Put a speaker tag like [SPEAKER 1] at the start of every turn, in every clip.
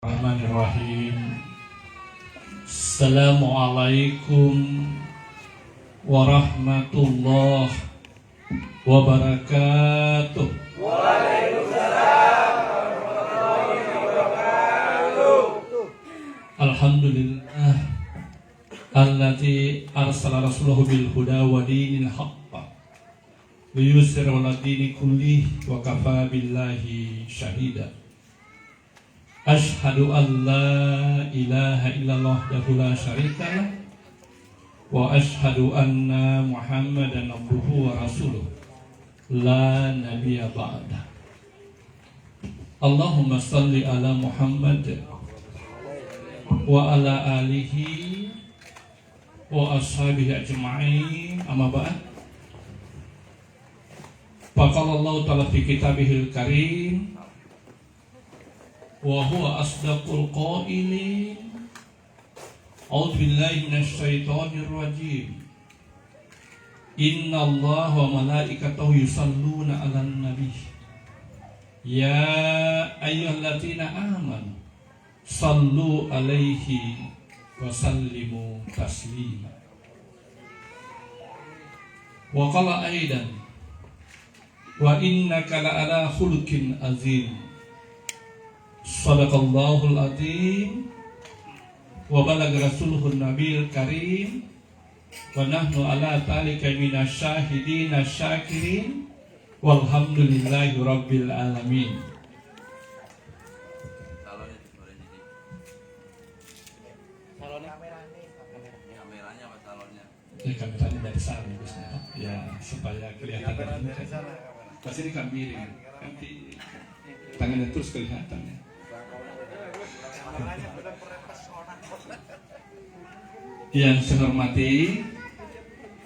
[SPEAKER 1] Bismillahirrahmanirrahim. Assalamualaikum warahmatullahi wabarakatuh.
[SPEAKER 2] Waalaikumsalam warahmatullahi wabarakatuh.
[SPEAKER 1] Alhamdulillah alladzi arsala rasulahu bil huda wa dinil haqq liyusira ala dini kullihi wa kafa billahi syahida. Ashhadu an la ilaha illallah wahdahu la syarikalah wa ashhadu anna Muhammadan abduhu wa rasuluh la nabiyya ba'dah. Allahumma salli ala Muhammad wa ala alihi wa ashabihi ajma'in, amma ba'd. Faqala Allah ta'ala fi kitabihil karim wa huwa asdaqul qailin. A'udzu billahi minasy syaithanir rajim. Innallaha wa malaikatahu yusholluna 'alan nabi. Ya ayyuhalladzina amanu shallu 'alaihi wa sallimu taslima. Wa qala aidan wa innaka la'ala khuluqin azim. Sadaqallahul azim wa balagha rasuluhun nabiyil karim wa nahnu ala talika minasy syahidin syakirin walhamdulillahi rabbil alamin.
[SPEAKER 2] Kameranya apa salonnya?
[SPEAKER 1] Ya, kameranya dari sana ya, supaya kelihatan dari sana. Pasti ini kan miring, nanti tangannya terus kelihatan ya. Yang saya hormati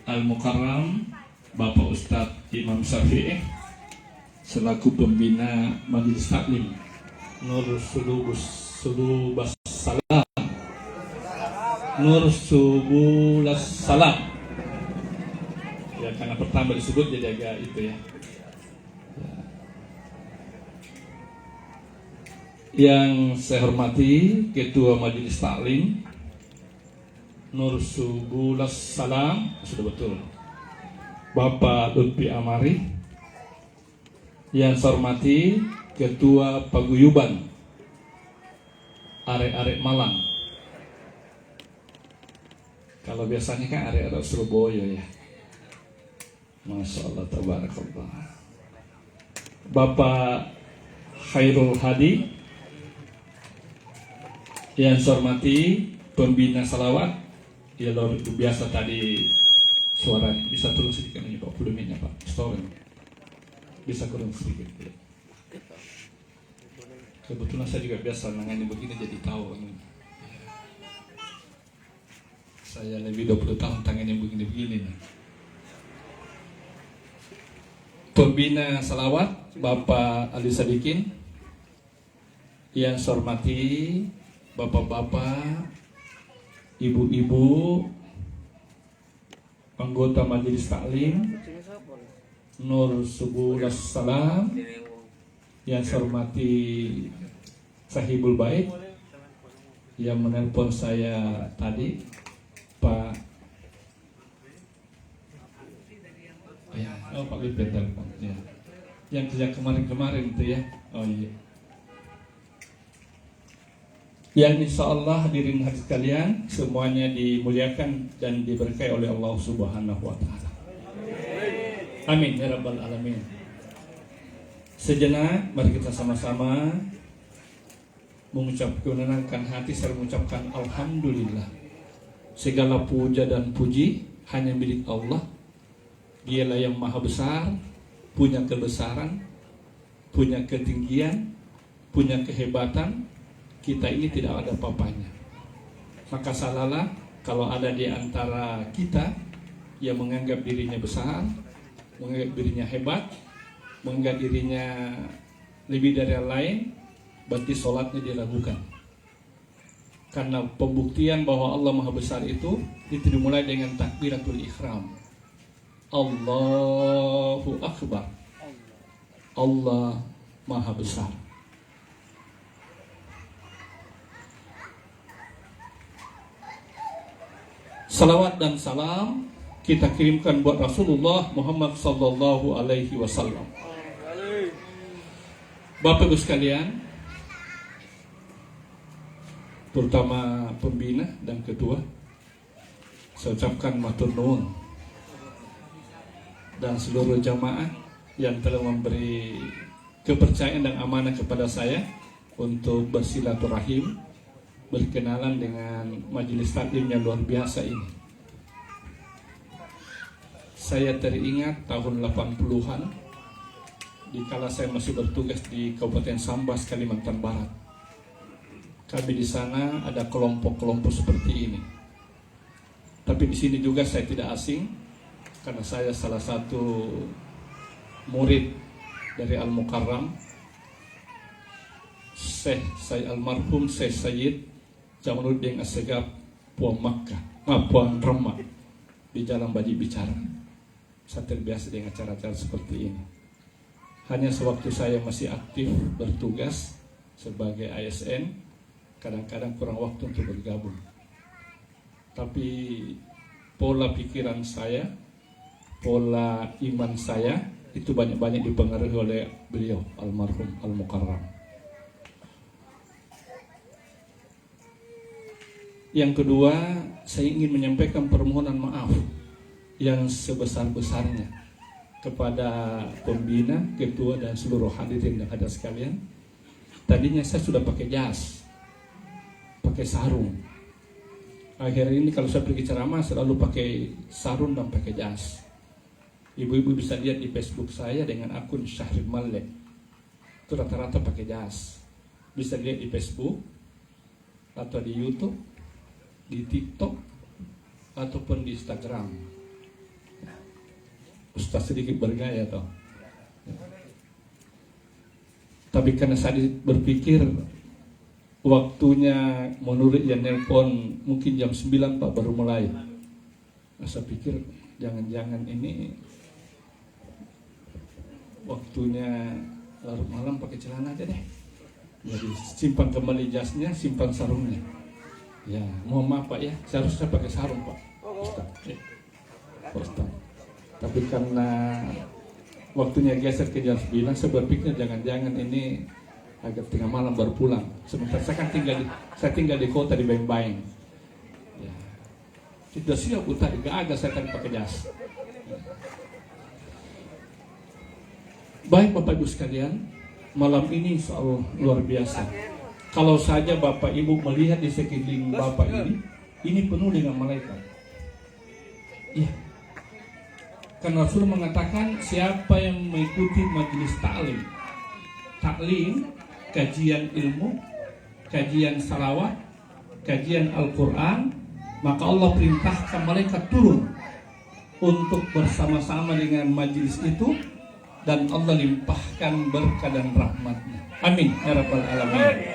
[SPEAKER 1] Al-Mukarram Bapak Ustadz Imam Syafi'i selaku pembina Majelis Taklim Nur Subulus Salam, Nur Subulus Salam. Ya, karena pertama disebut jadi agak itu ya. Yang saya hormati Ketua Majelis Taklim Nur Subulus Salam, sudah betul, Bapak Lutfi Amari. Yang saya hormati Ketua Paguyuban Arek-arek Malang. Kalau biasanya kan arek-arek Surabaya ya. Masya Allah, tabarakallah. Bapak Khairul Hadi. Yang saya hormati pembina salawat, ya luar biasa tadi suara bisa turun sedikit ini Pak, volumenya Pak, story bisa turun sedikit ya. Kebetulan saya juga biasa nangani begini jadi tahu ini. Saya lebih 20 tahun tangani begini-begini nih. Pembina salawat Bapak Ali Sadikin. Yang saya hormati Bapak-bapak, ibu-ibu, anggota Majelis Taklim Nur Subulus Salam. Yang saya hormati Sahibul Bait yang menelpon saya tadi, Pak ya, Pak Lipet telepon ya. Yang sejak kemarin-kemarin itu ya. Oh iya. Yang insya Allah hadirin hadirin sekalian semuanya dimuliakan dan diberkahi oleh Allah Subhanahu wa Ta'ala. Amin ya Rabbal Alamin. Sejenak mari kita sama-sama mengucapkan hati serta mengucapkan Alhamdulillah. Segala puja dan puji hanya milik Allah. Dialah yang maha besar, punya kebesaran, punya ketinggian, punya kehebatan. Kita ini tidak ada apa-apanya. Maka salahlah kalau ada di antara kita yang menganggap dirinya besar, menganggap dirinya hebat, menganggap dirinya lebih dari yang lain, berarti sholatnya dia lakukan. Karena pembuktian bahwa Allah Maha Besar itu dimulai dengan takbiratul ihram. Allahu Akbar. Allah Maha Besar. Salawat dan salam kita kirimkan buat Rasulullah Muhammad sallallahu alaihi wasallam. Bapak Ibu sekalian, terutama pembina dan ketua, saya ucapkan matur nuwun, dan seluruh jamaah yang telah memberi kepercayaan dan amanah kepada saya untuk bersilaturahim, berkenalan dengan majelis taklim yang luar biasa ini. Saya teringat tahun 80-an, dikala saya masih bertugas di Kabupaten Sambas, Kalimantan Barat. Kami di sana ada kelompok-kelompok seperti ini. Tapi di sini juga saya tidak asing, karena saya salah satu murid dari Al-Mukarram, Syekh almarhum Syekh Sayyid Jamaluddin Assegaf Puan Makkah, Puan Remak, di Jalan Baji Bicara. Saya terbiasa dengan cara-cara seperti ini. Hanya sewaktu saya masih aktif bertugas sebagai ASN, kadang-kadang kurang waktu untuk bergabung. Tapi pola pikiran saya, pola iman saya itu banyak-banyak dipengaruhi oleh beliau almarhum Al-Mukarram. Yang kedua, saya ingin menyampaikan permohonan maaf yang sebesar-besarnya kepada pembina, ketua, dan seluruh hadirin yang ada sekalian. Tadinya saya sudah pakai jas, pakai sarung. Akhir ini kalau saya pergi ceramah selalu pakai sarung dan pakai jas. Ibu-ibu bisa lihat di Facebook saya dengan akun Syahrir Malek. Itu rata-rata pakai jas. Bisa lihat di Facebook atau di YouTube, di TikTok, ataupun di Instagram. Ustaz sedikit bergaya toh. Tapi karena saya berpikir waktunya menurut yang nelpon mungkin jam 9 Pak baru mulai. Saya pikir jangan-jangan ini waktunya larut malam pakai celana aja deh. Jadi simpan kembali jasnya, simpan sarungnya. Ya, mohon maaf Pak ya, seharusnya pakai sarung Pak Ustaz. Ustaz. Tapi karena waktunya geser ke jam 9, saya berpikir jangan-jangan ini agak tengah malam baru pulang. Sebentar saya kan tinggal di kota di Baeng-Baeng. Ya. Sudah siap utar, agak saya akan pakai jas. Baik Bapak Ibu sekalian, malam ini soal luar biasa. Kalau saja Bapak Ibu melihat di sekeliling Bapak ini penuh dengan malaikat. Iya. Karena Rasul mengatakan siapa yang mengikuti majelis taklim, kajian ilmu, kajian salawat, kajian Al-Quran, maka Allah perintahkan malaikat turun untuk bersama-sama dengan majelis itu, dan Allah limpahkan berkah dan rahmatnya. Amin ya rabbal alamin.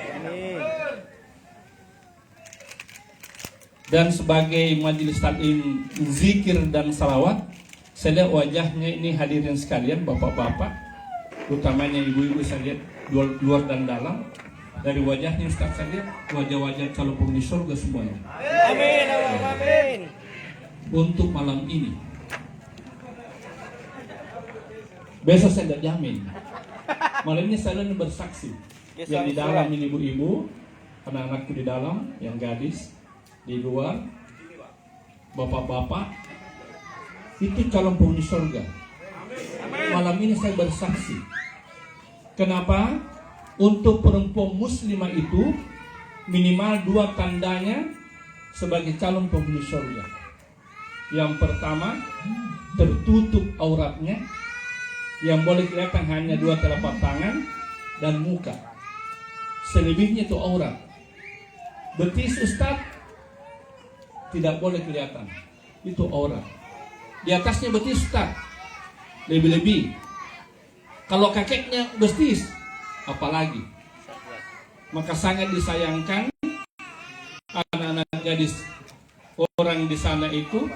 [SPEAKER 1] Dan sebagai majelis taklim zikir dan salawat, saya lihat wajahnya ini hadirin sekalian, bapak-bapak, utamanya ibu-ibu, saya lihat luar dan dalam. Dari wajahnya Ustaz saya lihat wajah-wajah calon penghuni surga semuanya.
[SPEAKER 3] Amin, amin.
[SPEAKER 1] Untuk malam ini, besok saya tidak jamin. Malam ini saya bersaksi. Yang di dalam ini ibu-ibu, anak-anakku di dalam, yang gadis, di luar, bapak-bapak, itu calon penghuni surga. Malam ini saya bersaksi. Kenapa? Untuk perempuan muslimah itu minimal 2 tandanya sebagai calon penghuni surga. Yang pertama, tertutup auratnya, yang boleh kelihatan hanya 2 telapak tangan dan muka. Selebihnya itu aurat. Betis Ustaz tidak boleh kelihatan, itu aurat. Di atasnya betis Ustaz, lebih-lebih. Kalau kakeknya betis, apalagi. Maka sangat disayangkan anak-anak gadis orang di sana itu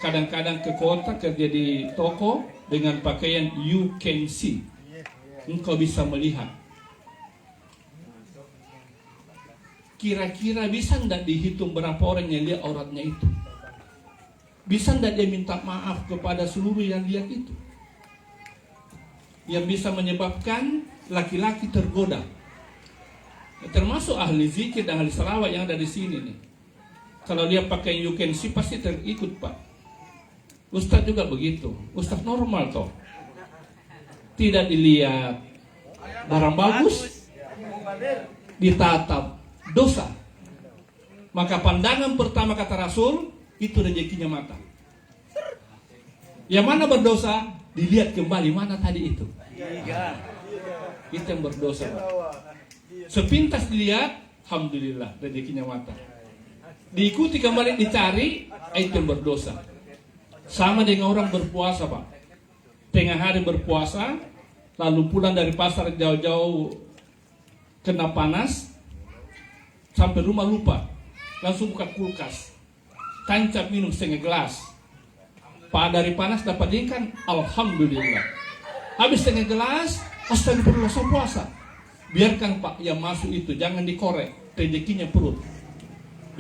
[SPEAKER 1] kadang-kadang ke kota kerja di toko dengan pakaian you can see, engkau bisa melihat. Kira-kira bisa tidak dihitung berapa orang yang lihat auratnya itu? Bisa tidak dia minta maaf kepada seluruh yang lihat itu? Yang bisa menyebabkan laki-laki tergoda. Termasuk ahli zikir dan ahli salawat yang ada di sini nih. Kalau dia pakai you can see pasti terikut, Pak. Ustadz juga begitu. Ustadz normal toh. Tidak dilihat barang bagus, ditatap dosa. Maka pandangan pertama kata Rasul, itu rezekinya mata. Yang mana berdosa, dilihat kembali mana tadi itu. Itu yang berdosa. Sepintas dilihat, alhamdulillah rezekinya mata. Diikuti kembali dicari, itu yang berdosa. Sama dengan orang berpuasa, Pak. Tengah hari berpuasa, lalu pulang dari pasar jauh-jauh kena panas, sampai rumah lupa, langsung buka kulkas, tancap minum setengah gelas. Pak dari panas dapat ikan, alhamdulillah. Habis setengah gelas, astagfirullah, saya puasa. Biarkan Pak yang masuk itu, jangan dikorek, rezekinya perut.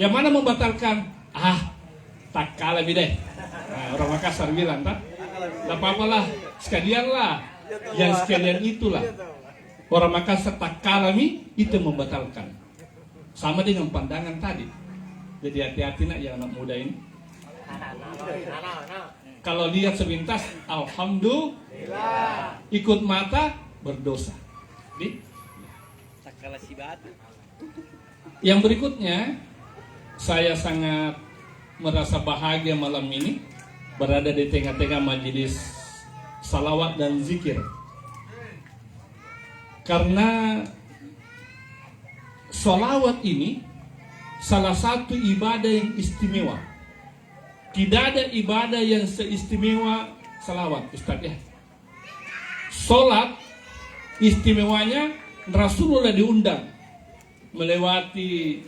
[SPEAKER 1] Yang mana membatalkan? Tak kalah bideh. Nah, orang Makassar bilang, tak apa-apalah, sekalianlah, yang sekalian itulah. Orang Makassar tak kalah itu membatalkan. Sama dengan pandangan tadi. Jadi hati-hati nak yang anak muda ini. Kalau lihat sepintas, alhamdulillah. Ikut mata, berdosa. Yang berikutnya, saya sangat merasa bahagia malam ini berada di tengah-tengah majelis salawat dan zikir. Karena salawat ini salah satu ibadah yang istimewa. Tidak ada ibadah yang seistimewa salawat, Ustaz ya. Salat istimewanya Rasulullah diundang melewati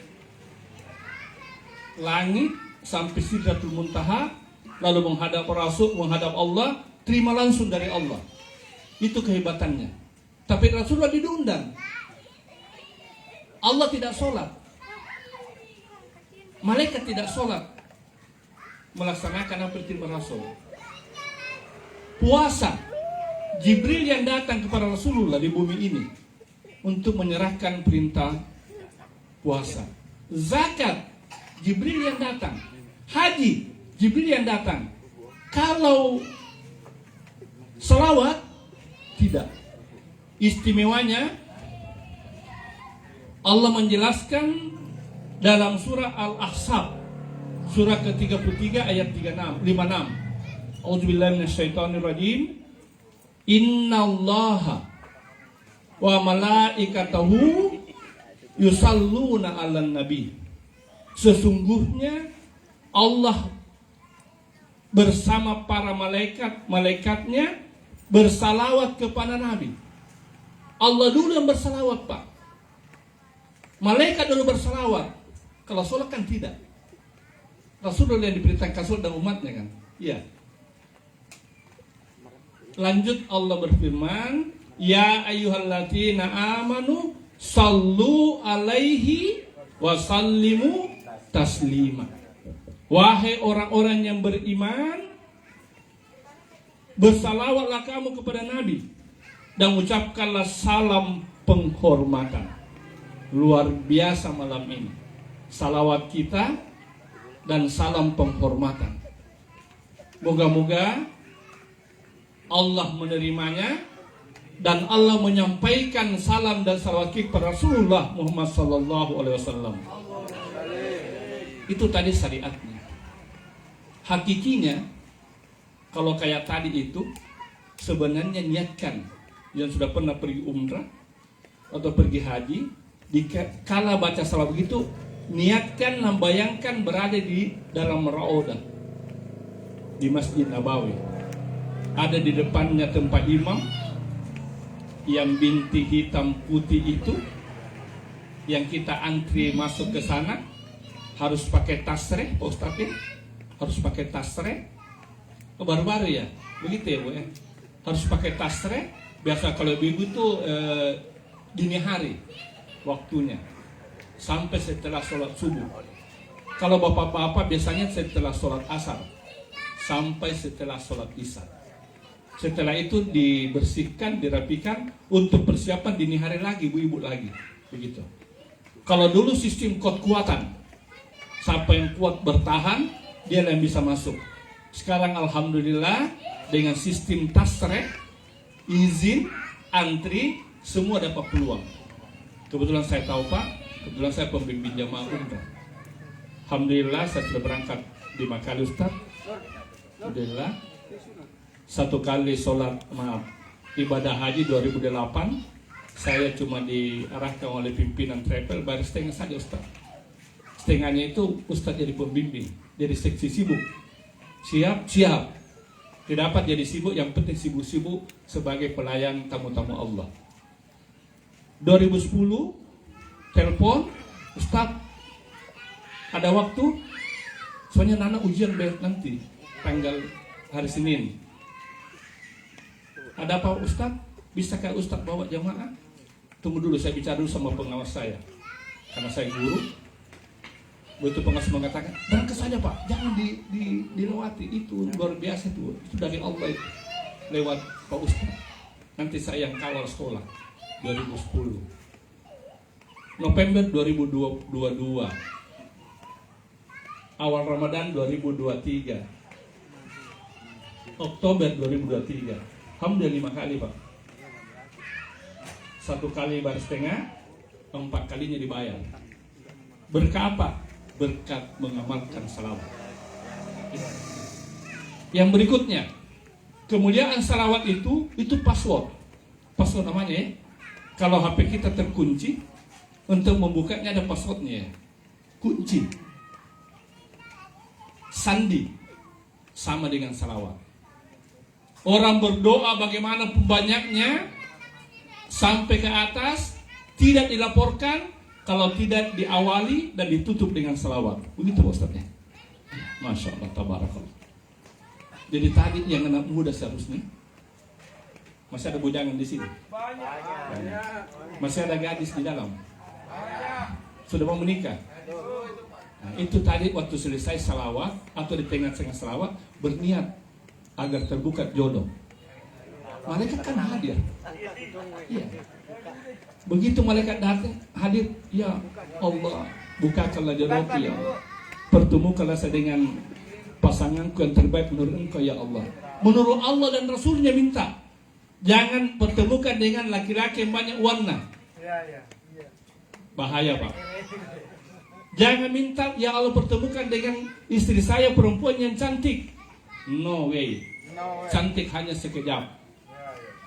[SPEAKER 1] langit sampai Sidratul Muntaha, lalu menghadap Rasul, menghadap Allah, terima langsung dari Allah. Itu kehebatannya. Tapi Rasulullah diundang. Allah tidak sholat, malaikat tidak sholat, melaksanakan apa perintah Rasul. Puasa, Jibril yang datang kepada Rasulullah di bumi ini untuk menyerahkan perintah puasa. Zakat, Jibril yang datang. Haji, Jibril yang datang. Kalau salawat, tidak. Istimewanya, Allah menjelaskan dalam surah Al-Ahzab, surah ke-33 ayat 56. A'udzubillahi minasyaitonirrajim. Innallaha wa malaikatahu yusalluna 'alan nabi. Sesungguhnya Allah bersama para malaikatnya bersalawat kepada Nabi. Allah dulu yang bersalawat, Pak. Malaikat dulu bersalawat. Kalau sholat kan tidak. Rasulullah yang diperintahkan sholat dan umatnya kan. Iya. Lanjut Allah berfirman, ya ayyuhalladzina amanu sallu alaihi wa sallimu taslima. Wahai orang-orang yang beriman, bersalawatlah kamu kepada Nabi dan ucapkanlah salam penghormatan. Luar biasa malam ini salawat kita dan salam penghormatan. Moga-moga Allah menerimanya dan Allah menyampaikan salam dan salawat kita kepada Rasulullah Muhammad SAW. Itu tadi syariatnya. Hakikinya, kalau kayak tadi itu, sebenarnya niatkan yang sudah pernah pergi umrah atau pergi haji, kala baca salawat begitu, niatkan membayangkan berada di dalam Raudah di Masjid Nabawi. Ada di depannya tempat imam yang binti hitam putih itu, yang kita antri masuk ke sana harus pakai tasreh, Pak Ustaz ya? Harus pakai tasreh. Baru-baru ya, begitu ya Bu ya? Harus pakai tasreh. Biasa kalau ibu itu dini hari waktunya sampai setelah sholat subuh. Kalau bapak-bapak biasanya setelah sholat asar. sampai setelah sholat isya. Setelah itu dibersihkan, dirapikan untuk persiapan dini hari lagi, ibu-ibu lagi. Begitu. Kalau dulu sistem kuat-kuatan, siapa yang kuat bertahan, dia yang bisa masuk. Sekarang alhamdulillah dengan sistem tasreh, izin, antri, semua dapat peluang. Kebetulan saya tahu Pak, kebetulan saya pembimbing jamaah umrah. Alhamdulillah saya sudah berangkat 5 kali Ustaz. Alhamdulillah. 1 kali sholat, ibadah haji 2008, saya cuma diarahkan oleh pimpinan travel, baru setengah saja Ustaz. Setengahnya itu Ustaz jadi pembimbing, jadi seksi sibuk. Siap. Tidak dapat jadi sibuk, yang penting sibuk-sibuk sebagai pelayan tamu-tamu Allah. 2010 telepon, Ustaz ada waktu, soalnya Nana ujian nanti tanggal hari Senin. Ada apa Ustaz? Bisakah Ustaz bawa jamaah? Tunggu dulu, saya bicara dulu sama pengawas saya, karena saya guru. Begitu pengawas mengatakan, berangkat saja Pak, jangan dilewati, itu luar biasa itu dari Allah itu. Lewat Pak Ustaz, nanti saya yang kawal sekolah. 2010 November 2022, awal Ramadan 2023, Oktober 2023. Alhamdulillah 5 kali Pak. 1 kali baru setengah, 4 kalinya dibayar. Berkah apa? Berkat mengamalkan salawat. Yang berikutnya, kemuliaan salawat itu password namanya ya. Kalau HP kita terkunci, untuk membukanya ada passwordnya ya. Kunci. Sandi sama dengan salawat. Orang berdoa bagaimanapun banyaknya sampai ke atas tidak dilaporkan kalau tidak diawali dan ditutup dengan salawat. Begitu Ustaz ya. Masya Allah, tabarakallah. Jadi tadi yang anak muda seharusnya, masih ada bujangan di sini. Banyak. Masih ada gadis di dalam. Sudah mau menikah. Nah, itu tadi waktu selesai salawat atau di tengah-tengah salawat berniat agar terbuka jodoh. Malaikat kan hadir. Iya. Begitu malaikat datang hadir, ya Allah, bukakanlah jodohku ya Allah. Pertemukanlah saya dengan pasanganku yang terbaik menurut Engkau ya Allah. Menurut Allah dan Rasulnya minta. Jangan pertemukan dengan laki-laki yang banyak warna. Bahaya Pak. Jangan minta ya Allah pertemukan dengan istri saya perempuan yang cantik. No way. Cantik hanya sekejap.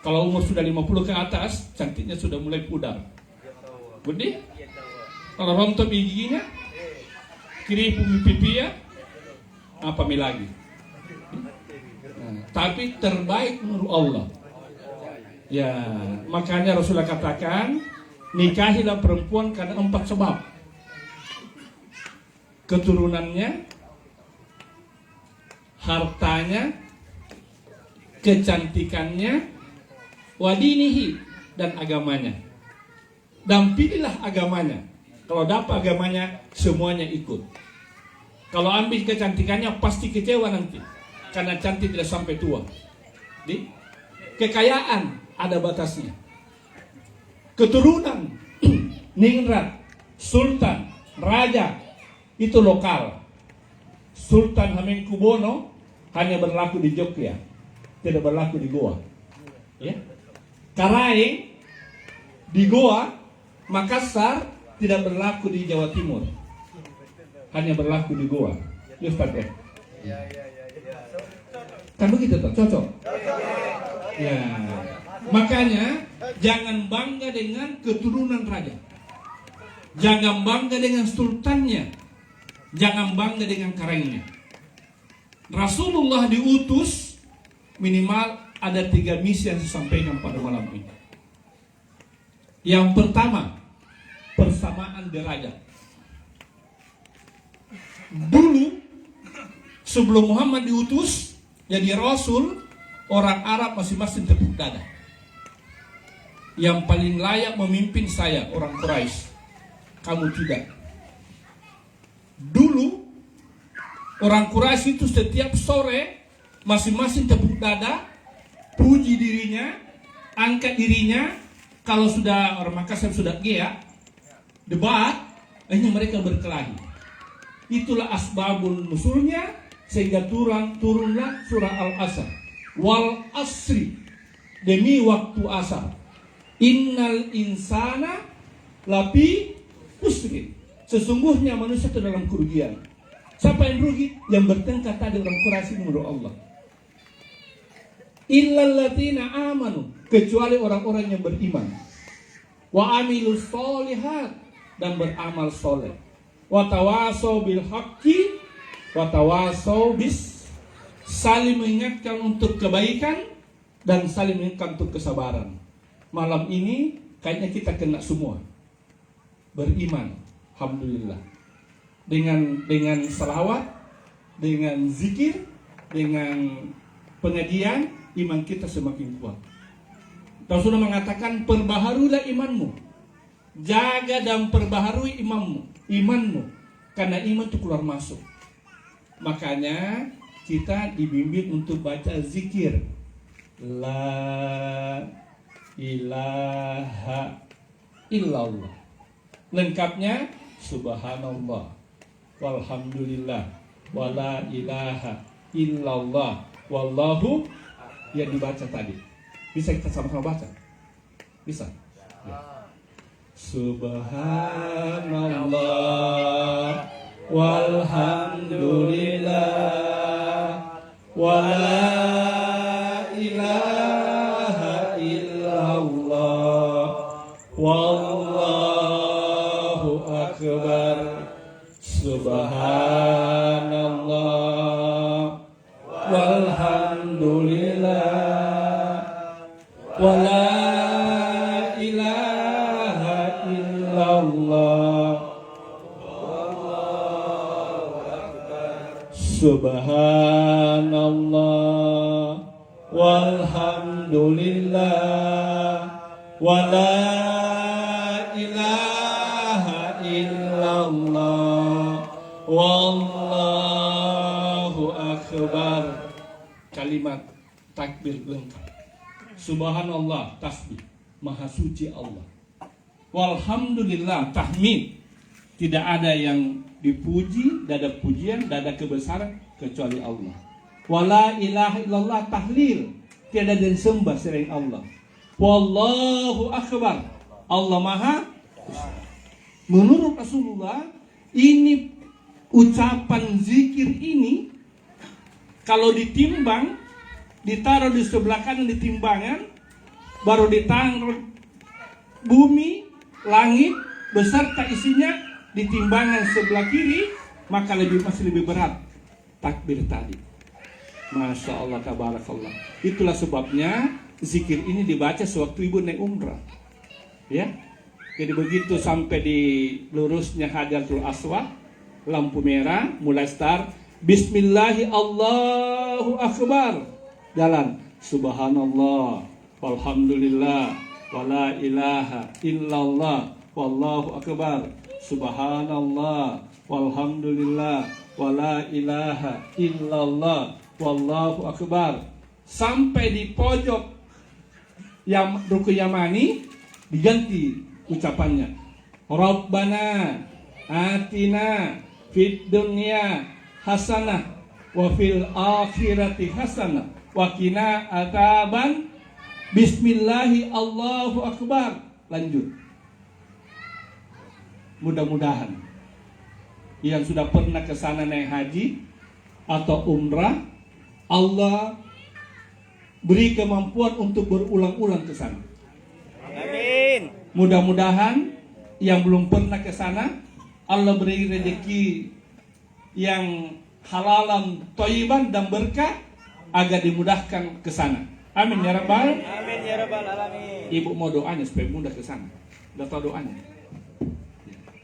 [SPEAKER 1] Kalau umur sudah 50 ke atas, cantiknya sudah mulai pudar. Budi? Kalau rontok giginya, kiri pipi ya, apa lagi? Nah, tapi terbaik menurut Allah. Ya, makanya Rasulullah katakan, nikahilah perempuan karena 4 sebab. Keturunannya, hartanya, kecantikannya, wadinihi, dan agamanya. Dan pilihlah agamanya. Kalau dapat agamanya, semuanya ikut. Kalau ambil kecantikannya, pasti kecewa nanti. Karena cantik tidak sampai tua. Kekayaan ada batasnya. Keturunan, ningrat, sultan, raja, itu lokal. Sultan Hamengkubuwono hanya berlaku di Jogja, tidak berlaku di Goa. Ya. Karaeng di Goa, Makassar tidak berlaku di Jawa Timur, hanya berlaku di Goa. Ya Ustaz ya. Kan begitu toh, cocok. Ya. Makanya jangan bangga dengan keturunan raja. Jangan bangga dengan sultannya. Jangan bangga dengan karengnya. Rasulullah diutus minimal ada 3 misi yang disampaikan pada malam ini. Yang pertama, persamaan derajat. Dulu sebelum Muhammad diutus jadi Rasul, orang Arab masing-masing tepuk dada. Yang paling layak memimpin saya, orang Quraisy. Kamu tidak. Dulu orang Quraisy itu setiap sore masing-masing tepuk dada, puji dirinya, angkat dirinya. Kalau sudah orang Makassar sudah ya, debat, akhirnya mereka berkelahi. Itulah asbabun nusulnya, sehingga turunlah surah Al-Asr. Wal asri, demi waktu asar. Innal insana lafi usri. Sesungguhnya manusia itu dalam kerugian. Siapa yang rugi? Yang bertengkar tadi orang Quraisy menurut Allah. Illal ladzina amanu, kecuali orang-orang yang beriman. Wa amilus solihat, dan beramal soleh. Wa tawasau bil haqqi, wa tawasau bis, saling mengingatkan untuk kebaikan dan saling mengingatkan untuk kesabaran. Malam ini kayaknya kita kena semua beriman, alhamdulillah. Dengan salawat, dengan zikir, dengan pengajian, iman kita semakin kuat. Rasulullah mengatakan, perbaharulah imanmu, jaga dan perbaharui imanmu, karena iman itu keluar masuk. Makanya kita dibimbing untuk baca zikir, la ilaha illallah. Lengkapnya subhanallah walhamdulillah wala ilaha illallah wallahu, yang dibaca tadi. Bisa kita sama-sama baca? Bisa? Ya. Subhanallah walhamdulillah wala ilaha illallah wallahu akbar. Subhanallah walhamdulillah wala ilaha illallah subhanallah walhamdulillah wala ilaha illallah wallahu akbar. Kalimat takbir lengkap. Subhanallah, tasbih, maha suci Allah. Walhamdulillah, tahmid. Tidak ada yang dipuji, tidak ada pujian, tidak ada kebesaran kecuali Allah. Wala ilaha illallah, tahlil. Tiada yang sembah selain Allah. Wallahu akbar, Allah maha. Menurut Rasulullah, ini ucapan zikir ini kalau ditimbang, ditaruh di sebelah kanan di timbangan, baru ditaruh bumi, langit beserta isinya di timbangan sebelah kiri, maka masih lebih berat takbir tadi. Masya Allah, tabarakallah. Itulah sebabnya zikir ini dibaca sewaktu ibu naik umrah. Ya, jadi begitu sampai di lurusnya Hajarul Aswad, lampu merah, mulai start. Bismillahi Allahu Akbar. Jalan. Subhanallah walhamdulillah wala ilaha illallah wallahu akbar. Subhanallah walhamdulillah wala ilaha illallah wallahu akbar. Sampai di pojok yang rukun yamani diganti ucapannya. Rabbana atina fid dunya hasanah wa fil akhirati hasanah wa qina adzaban. Bismillahi Allahu akbar. Lanjut. Mudah-mudahan yang sudah pernah ke sana naik haji atau umrah, Allah beri kemampuan untuk berulang-ulang ke sana.
[SPEAKER 3] Amin.
[SPEAKER 1] Mudah-mudahan yang belum pernah ke sana, Allah beri rezeki yang halalan, thayyiban dan berkah agar dimudahkan ke sana. Amin ya rabbal.
[SPEAKER 3] Amin ya rabbal alamin.
[SPEAKER 1] Ibu mau doanya supaya mudah ke sana. Udah tahu doanya?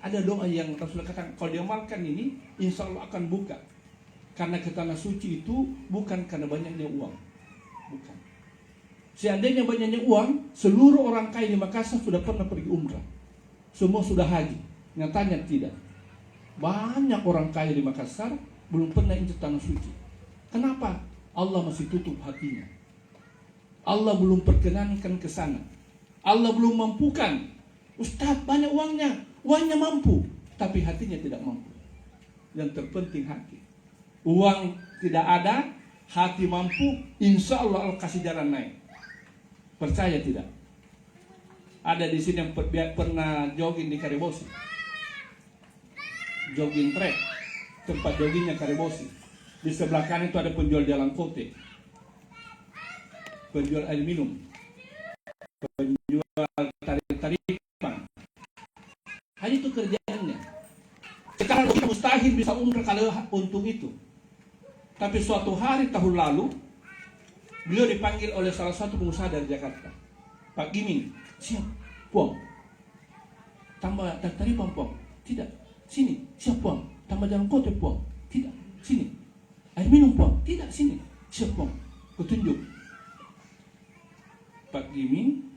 [SPEAKER 1] Ada doa yang Rasulullah katakan, kalau diamalkan ini, insya Allah akan buka. Karena ke tanah suci itu bukan karena banyaknya uang, bukan. Seandainya banyaknya uang, seluruh orang kaya di Makassar sudah pernah pergi umrah, semua sudah haji. Nyatanya tidak. Banyak orang kaya di Makassar belum pernah injak tanah suci. Kenapa? Allah masih tutup hatinya. Allah belum perkenankan ke sana. Allah belum mampukan. Ustaz banyak uangnya mampu, tapi hatinya tidak mampu. Yang terpenting hati. Uang tidak ada, hati mampu, insya Allah Allah kasih jalan naik. Percaya tidak? Ada di sini yang pernah jogging di Karebosi. Jogging track, tempat joggingnya Karebosi. Di sebelah kanan itu ada penjual jalan kote, penjual air minum, penjual tarik-tarikan. Hanya itu kerjaannya. Sekarang kita mustahil bisa umrah kalau untung itu. Tapi suatu hari tahun lalu, beliau dipanggil oleh salah satu pengusaha dari Jakarta. Pak Gimin, siap, puang. Tambah tarikan puang. Tidak, sini, siap puang. Tambah jalan kote puang. Tidak, sini. Air minum puang. Tidak, sini, siap puang. Kutunjuk. Pak Gimin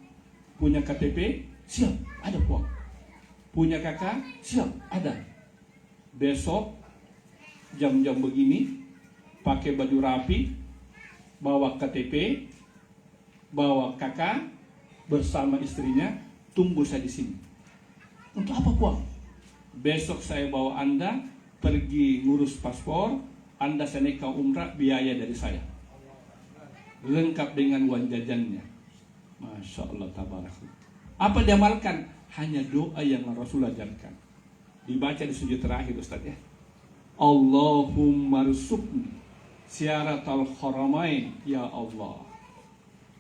[SPEAKER 1] punya KTP, siap, ada puang. Punya kakak, siap, ada. Besok jam-jam begini pakai baju rapi, bawa KTP, bawa kakak bersama istrinya, tunggu saya di sini. Untuk apa puang? Besok saya bawa Anda pergi ngurus paspor, Anda saya naik ke umrah, biaya dari saya. Lengkap dengan uang jajannya. Masya Allah tabarakallah. Apa diamalkan? Hanya doa yang Rasul ajarkan. Dibaca di sujud terakhir Ustaz ya. Allahumma rzuqni syaratal haramain ya Allah.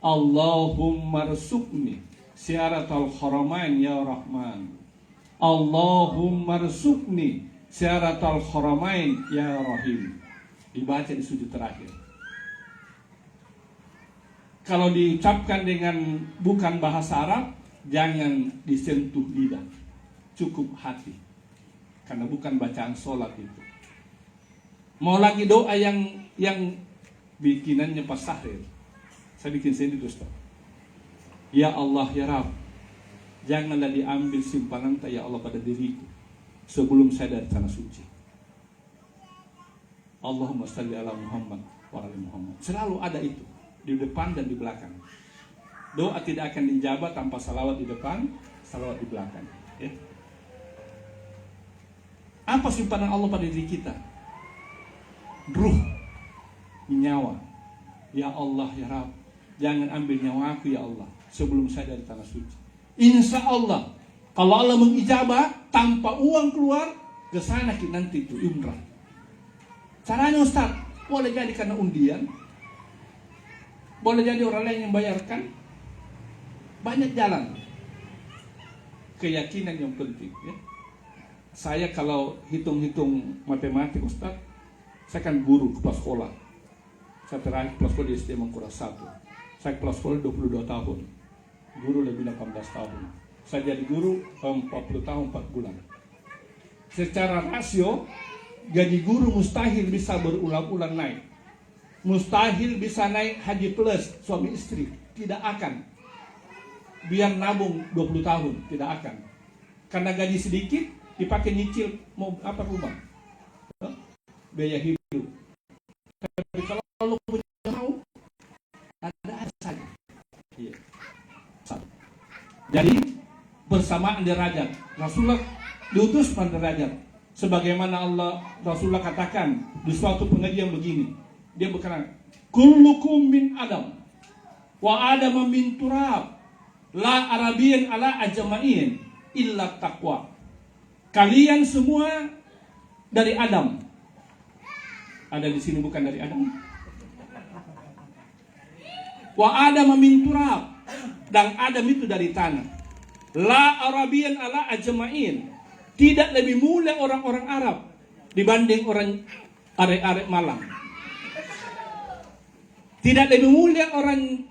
[SPEAKER 1] Allahumma rzuqni syaratal haramain ya Rahman. Allahumma rzuqni syaratal haramain ya Rahim. Dibaca di sujud terakhir. Kalau diucapkan dengan bukan bahasa Arab, jangan disentuh lidah, cukup hati, karena bukan bacaan sholat itu. Mau lagi doa yang bikinannya Pak Sahrir, saya bikin sendiri Ustaz. Ya Allah ya Rabb, janganlah diambil simpanan ya Allah pada diriku sebelum saya dari tanah suci. Allahumma salli ala Muhammad wa ala Muhammad. Selalu ada itu di depan dan di belakang. Doa tidak akan dijawab tanpa salawat di depan, salawat di belakang. Ya. Apa simpanan Allah pada diri kita? Ruh, nyawa. Ya Allah ya Rabb, jangan ambil nyawaku ya Allah sebelum saya dari tanah suci. Insya Allah, kalau Allah mengijabah tanpa uang keluar, ke sana kita nanti itu umrah. Caranya Ustaz, boleh jadi karena undian, boleh jadi orang lain yang bayarkan. Banyak jalan. Keyakinan yang penting ya. Saya kalau hitung-hitung matematik Ustaz, saya kan guru kepala sekolah. Saya terakhir kepala sekolah di SD Mangkuras 1. Saya kepala sekolah 22 tahun. Guru lebih 18 tahun. Saya jadi guru 40 tahun 4 bulan. Secara rasio, gaji guru mustahil bisa berulang-ulang naik. Mustahil bisa naik haji plus suami istri. Tidak akan. Biar nabung 20 tahun, tidak akan. Karena gaji sedikit, dipakai nyicil mau apa rumah, biaya hidup. Tapi kalau lu punya mau, ada saja. Iya. Jadi bersamaan derajat. Rasulullah diutus pada derajat. Sebagaimana Rasulullah katakan di suatu pengajian begini, dia berkata, kullukum min Adam, wa Adam min turab. La Arabian ala ajma'in illa taqwa. Kalian semua dari Adam. Ada di sini bukan dari Adam. Wa Adam min turab, dan Adam itu dari tanah. La Arabian ala ajma'in. Tidak lebih mulia orang-orang Arab dibanding orang arek-arek Malang. Tidak lebih mulia orang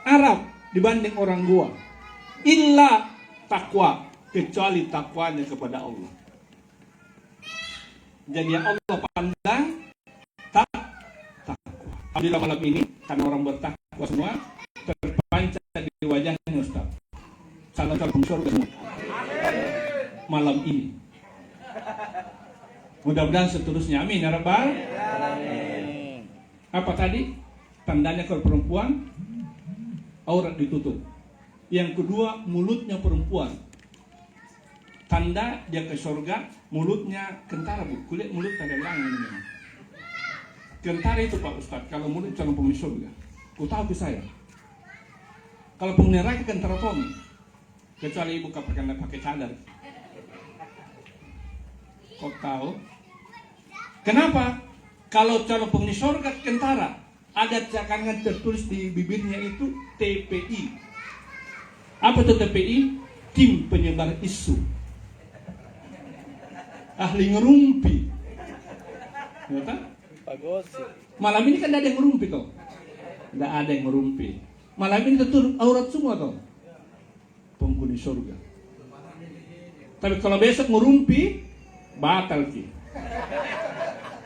[SPEAKER 1] Arab dibanding orang Goa. Illa takwa, kecuali takwanya kepada Allah. Jadi yang Allah pandang takwa. Alhamdulillah malam ini karena orang bertakwa semua terpancar di wajahnya Ustaz. Calon-calon surga semua. Malam ini. Mudah-mudahan seterusnya. Amin ya Rabbal.
[SPEAKER 3] Amin.
[SPEAKER 1] Apa tadi? tandanya kalau perempuan aurat ditutup. Yang kedua, mulutnya perempuan, tanda dia ke surga. Mulutnya kentara, bu, kulit mulut ada langit ini. Kentara itu Pak Ustadz, kalau mulut calon penghuni surga. Kau tahu ke saya, kalau penghuni neraka kentara Tommy, kecuali ibu pakai cadar. Kau tahu kenapa? Kalau calon penghuni surga kentara, ada cakaran tertulis di bibirnya itu TPI. Apa itu TPI? Tim penyebar isu, ahli ngerumpi. Malam ini kan tidak ada yang ngerumpi toh, tidak ada yang ngerumpi. Malam ini tentu aurat semua toh, penghuni surga. Tapi kalau besok ngerumpi, batal ki.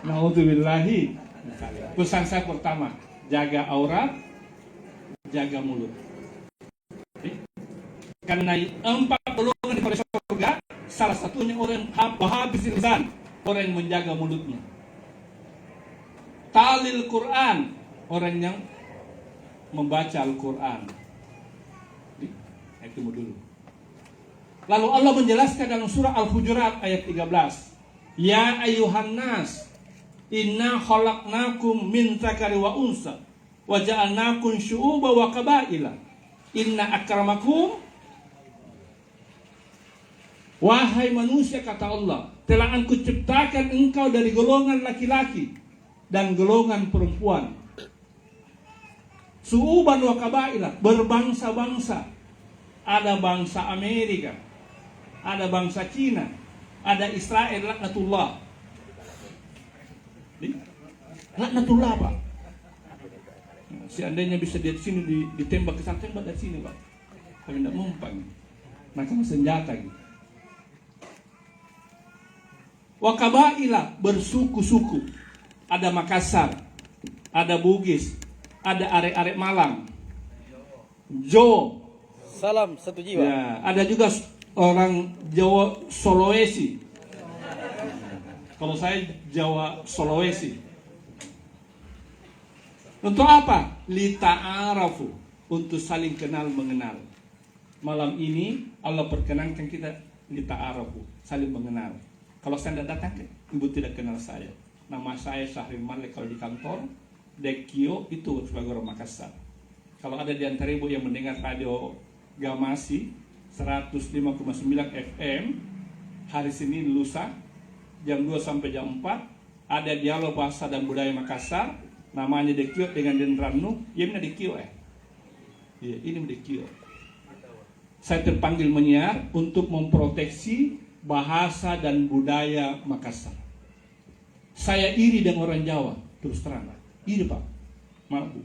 [SPEAKER 1] Naudzubillahi. Pesan saya pertama, jaga aurat, jaga mulut. Karena 4 golongan di surga, salah satunya orang habis lisan, orang yang menjaga mulutnya. Talil Quran, orang yang membaca Al-Quran. Itu dulu. Lalu Allah menjelaskan dalam surah Al-Hujurat ayat 13. Ya ayuhan nas, inna khalaqnakum min dzakari wa unsa wa ja'alnakum syu'uban wa qabaila. Inna akramakum, wahai manusia, kata Allah, telah aku ciptakan engkau dari golongan laki-laki dan golongan perempuan. Syu'uban wa qabaila, berbangsa-bangsa. Ada bangsa Amerika, ada bangsa Cina, ada Israel, laknatullah. Laknatullah Pak. Seandainya bisa di sini ditembak ke sana, tembak dari sini Pak. Tapi tidak mempan. Macam senjata gitu. Wakabaila, bersuku-suku. Ada Makassar, ada Bugis, ada arek-arek Malang, Jawa.
[SPEAKER 3] Salam satu jiwa.
[SPEAKER 1] Ya, ada juga orang Jawa Sulawesi. Kalau saya Jawa Sulawesi. Untuk apa? Lita'arafu, untuk saling kenal mengenal. Malam ini Allah perkenankan kita lita'arafu, saling mengenal. Kalau saya tidak datang, ibu tidak kenal saya. Nama saya Syahrir Malik kalau di kantor, Dekio itu sebagai orang Makassar. Kalau ada di antara ibu yang mendengar radio Gamasi 105,9 FM hari Senin lusa jam 2 sampai jam 4 ada dialog bahasa dan budaya Makassar, namanya Dekio dengan Den Ranu. Ya ini Dekio ya, ini Dekio. Saya terpanggil menyiar untuk memproteksi bahasa dan budaya Makassar. Saya iri dengan orang Jawa, terus terang. Iri Pak, mampu.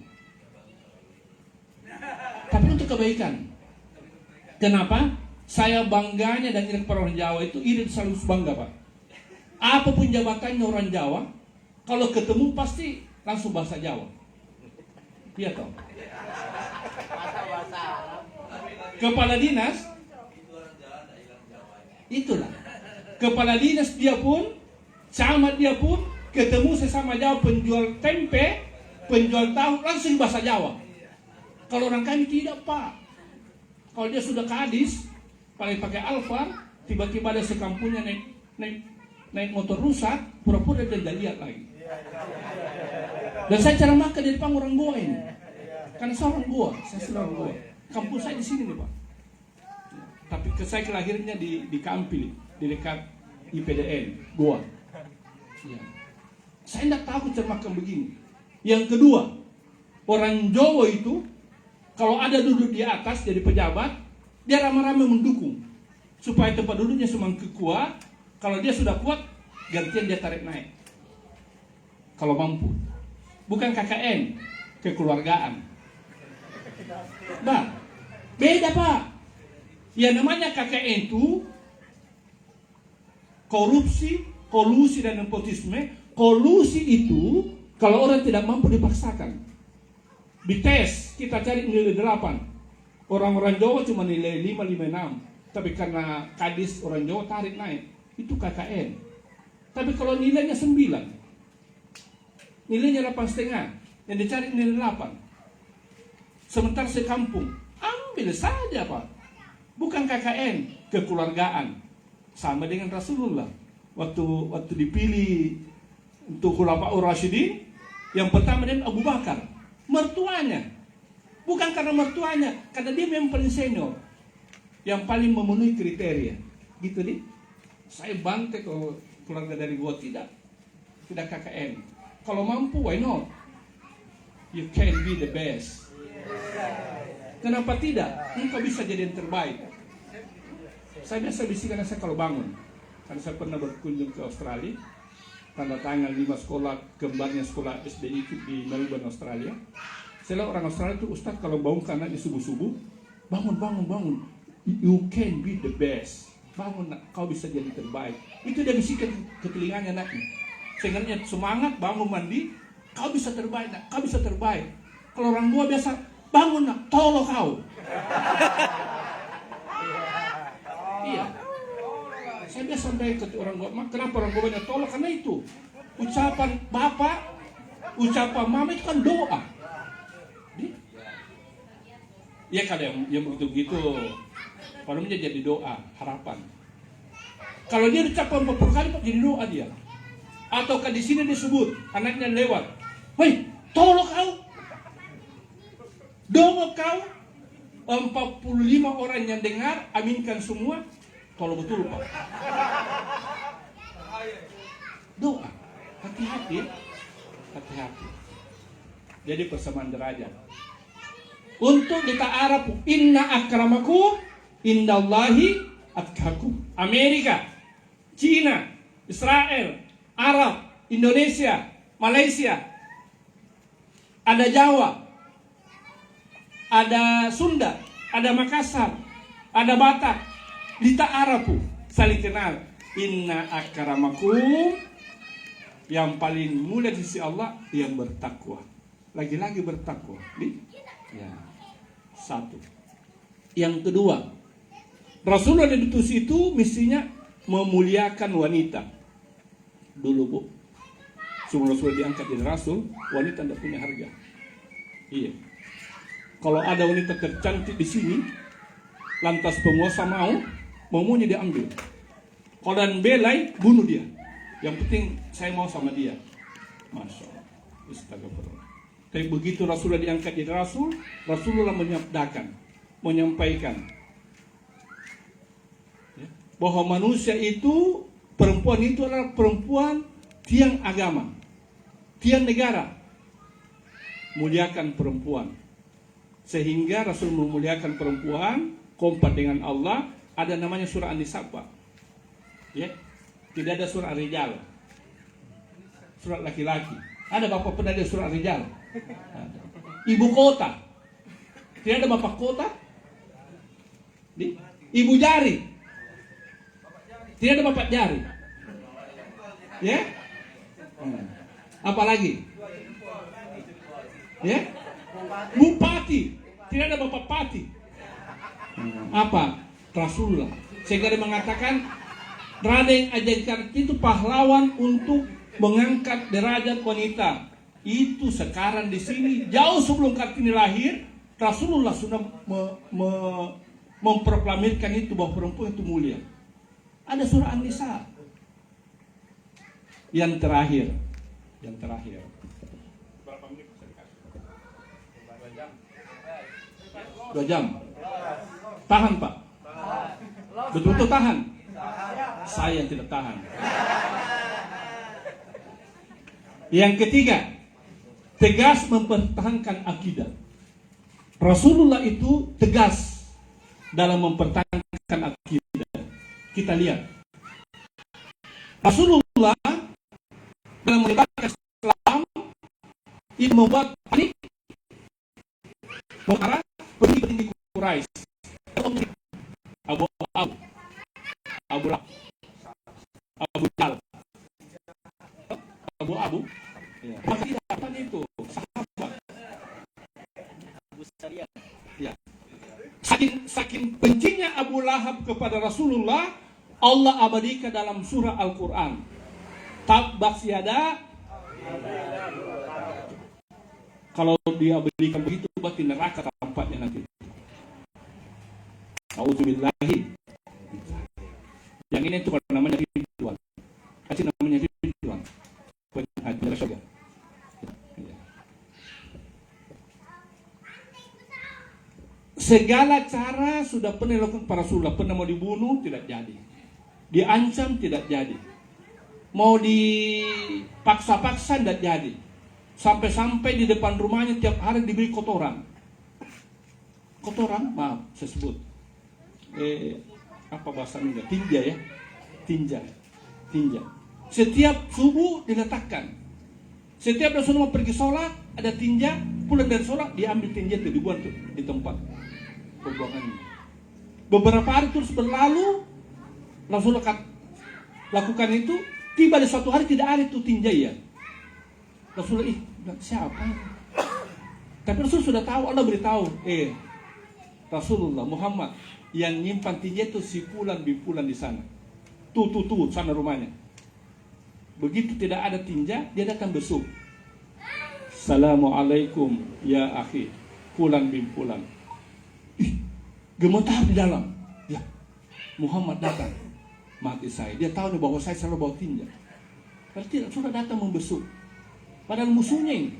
[SPEAKER 1] Tapi untuk kebaikan. Kenapa? Saya bangganya dan iri kepada orang Jawa itu, iri selalu bangga Pak. Apapun jabatannya orang Jawa, kalau ketemu pasti langsung bahasa Jawa. Iya toh? Kepala dinas, itulah. Kepala dinas dia pun, camat dia pun, ketemu sesama Jawa, penjual tempe, penjual tahu, langsung bahasa Jawa. Kalau orang kami tidak Pak. Kalau dia sudah kadis, paling pakai Alphard, tiba-tiba ada sekampungnya naik motor rusak, pura-pura dia tidak lihat lagi. Dan saya cara makan di depan orang Goa ini. Karena saya orang Goa, saya sudah orang Goa. Kampung saya di sini nih Pak. Tapi saya kelahirannya di Kampil, di dekat IPDN, Goa. Ya. Saya tidak tahu cara makan begini. Yang kedua, orang Jawa itu kalau ada duduk di atas jadi pejabat, dia ramai-ramai mendukung supaya tempat duduknya semakin kuat. Kalau dia sudah kuat, gantian dia tarik naik. Kalau mampu, bukan KKN, kekeluargaan. Nah, beda Pak. Yang namanya KKN itu korupsi, kolusi dan nepotisme. Kolusi itu kalau orang tidak mampu dipaksakan. Dites, kita cari nilai 8. Orang-orang Jawa cuma nilai 5, 5, 6. Tapi karena kadis orang Jawa tarik naik. Itu KKN. Tapi kalau nilainya 9, nilainya 8,5, Yang dicari nilai 8. Sementara sekampung, ambil saja Pak. Bukan KKN, kekeluargaan. Sama dengan Rasulullah. Waktu dipilih untuk Khulafaur Rasyidin, yang pertama dia Abu Bakar. Mertuanya. Bukan karena mertuanya, karena dia memang paling senior. Yang paling memenuhi kriteria. Gitu nih. Saya bantai kalau keluarga dari gua tidak KKN. Kalau mampu, why not? You can be the best. Kenapa tidak? Engkau bisa jadi yang terbaik. Saya biasa bisikan saya kalau bangun. Karena saya pernah berkunjung ke Australia. Tanda tangan 5 sekolah, kembarnya sekolah SDI di Melbourne, Australia. Saya lihat orang Australia itu, Ustaz kalau bangun karena di subuh-subuh, bangun. You can be the best. Bangun nak, kau bisa jadi terbaik. Itu dia bisikan ke telinganya anaknya. Sehingga semangat, bangun mandi, kau bisa terbaik nak, kau bisa terbaik. Kalau orang tua biasa, bangun nak, tolong kau. Iya. Saya biasa sampai ke orang tua, kenapa orang tua banyak tolong? Karena itu ucapan bapak, ucapan mama itu kan doa. Ya kalau yang begitu, kalau jadi doa, harapan. Kalau dia ucapan beberapa kali jadi doa dia. Ataukah di sini disebut anaknya lewat, hei, tolong kau, doa kau. 45 orang yang dengar, aminkan semua. Tolong betul Pak. Doa, hati-hati. Jadi persamaan derajat. Untuk kita Arab, inna akramakum indallahi atqakum. Amerika, Cina, Israel, Arab, Indonesia, Malaysia, ada Jawa, ada Sunda, ada Makassar, ada Batak. Di Ta'arafu saling kenal. Inna akramakum, yang paling mulia di sisi Allah yang bertakwa. Lagi-lagi bertakwa. Ya. Satu. Yang kedua, Rasulullah diutus itu misinya memuliakan wanita. Dulu Bu, sebelum Rasulullah diangkat jadi Rasul, wanita tidak punya harga. Iya. Kalau ada wanita tercantik di sini, lantas penguasa maunya diambil. Kalau dan belai, bunuh dia. Yang penting saya mau sama dia. Masya Allah. Astagfirullah. Tapi begitu Rasulullah diangkat jadi Rasul, Rasulullah menyampaikan bahwa manusia itu, perempuan itu adalah perempuan tiang agama, tiang negara. Muliakan perempuan. Sehingga Rasul memuliakan perempuan, kompak dengan Allah. Ada namanya surah An-Nisa, Pak. Ya. Tidak ada surah Rijal. Surat laki-laki. Ada Bapak pernah ada surah Rijal? Ada. Ibu kota. Tidak ada Bapak kota? Ibu jari. Tidak ada Bapak jari. Ya? Apa lagi? Ya? Bupati. Tidak ada Bapak Pati. Apa? Rasulullah. Sehingga dia mengatakan Raden Ajeng itu pahlawan untuk mengangkat derajat wanita. Itu sekarang di sini jauh sebelum Kartini lahir, Rasulullah sudah memproklamirkan itu bahwa perempuan itu mulia. Ada surah An-Nisa. Yang terakhir. Berapa menit bisa dikasih? 2 jam. Tahan Pak. Betul-betul tahan. Saya yang tidak tahan. Yang ketiga, tegas mempertahankan akidah. Rasulullah itu tegas dalam mempertahankan akidah. Kita lihat Rasulullah dalam menyebarkan Islam itu membuat panik, mengarah petinggi Quraisy, Abu Lahab, Abu Jahal, Abu maka tidak apa itu sahabat. Ya. Saking bencinya Abu Lahab kepada Rasulullah, Allah abadikan dalam surah Al-Quran. Tabbat yada. Kalau dia berikan begitu, berarti neraka tempatnya nanti. Auzubillahi. Yang ini itu namanya ridwan. Kasih namanya ridwan. Penghadiran surga. Segala cara sudah pernah dilakukan para Rasulullah. Pernah mau dibunuh, tidak jadi. Diancam, tidak jadi. Mau dipaksa-paksa, tidak jadi. Sampai-sampai di depan rumahnya tiap hari diberi kotoran. Kotoran, maaf, saya sebut. Apa bahasanya? Tinja ya. Tinja. Setiap subuh diletakkan. Setiap Rasulullah pergi sholat, ada tinja. Pulang dari sholat, diambil tinja itu, dibuang tuh di tempat pembuangannya. Beberapa hari terus berlalu, Rasulullah lakukan itu. Tiba di suatu hari tidak ada itu tinja ya. Rasulullah, siapa? Tapi Rasul sudah tahu, Allah beritahu, Rasulullah Muhammad yang nyimpan tinja itu si Fulan bin Fulan di sana. Tuh, sana rumahnya. Begitu tidak ada tinja, dia datang besuk. Assalamualaikum ya akhi Fulan bin Fulan. Gemetar di dalam. Ya, Muhammad datang. Mati saya. Dia tahu nih bahwa saya selalu bawa tinja. Berarti sudah datang membesuk. Padahal musuhnya ini.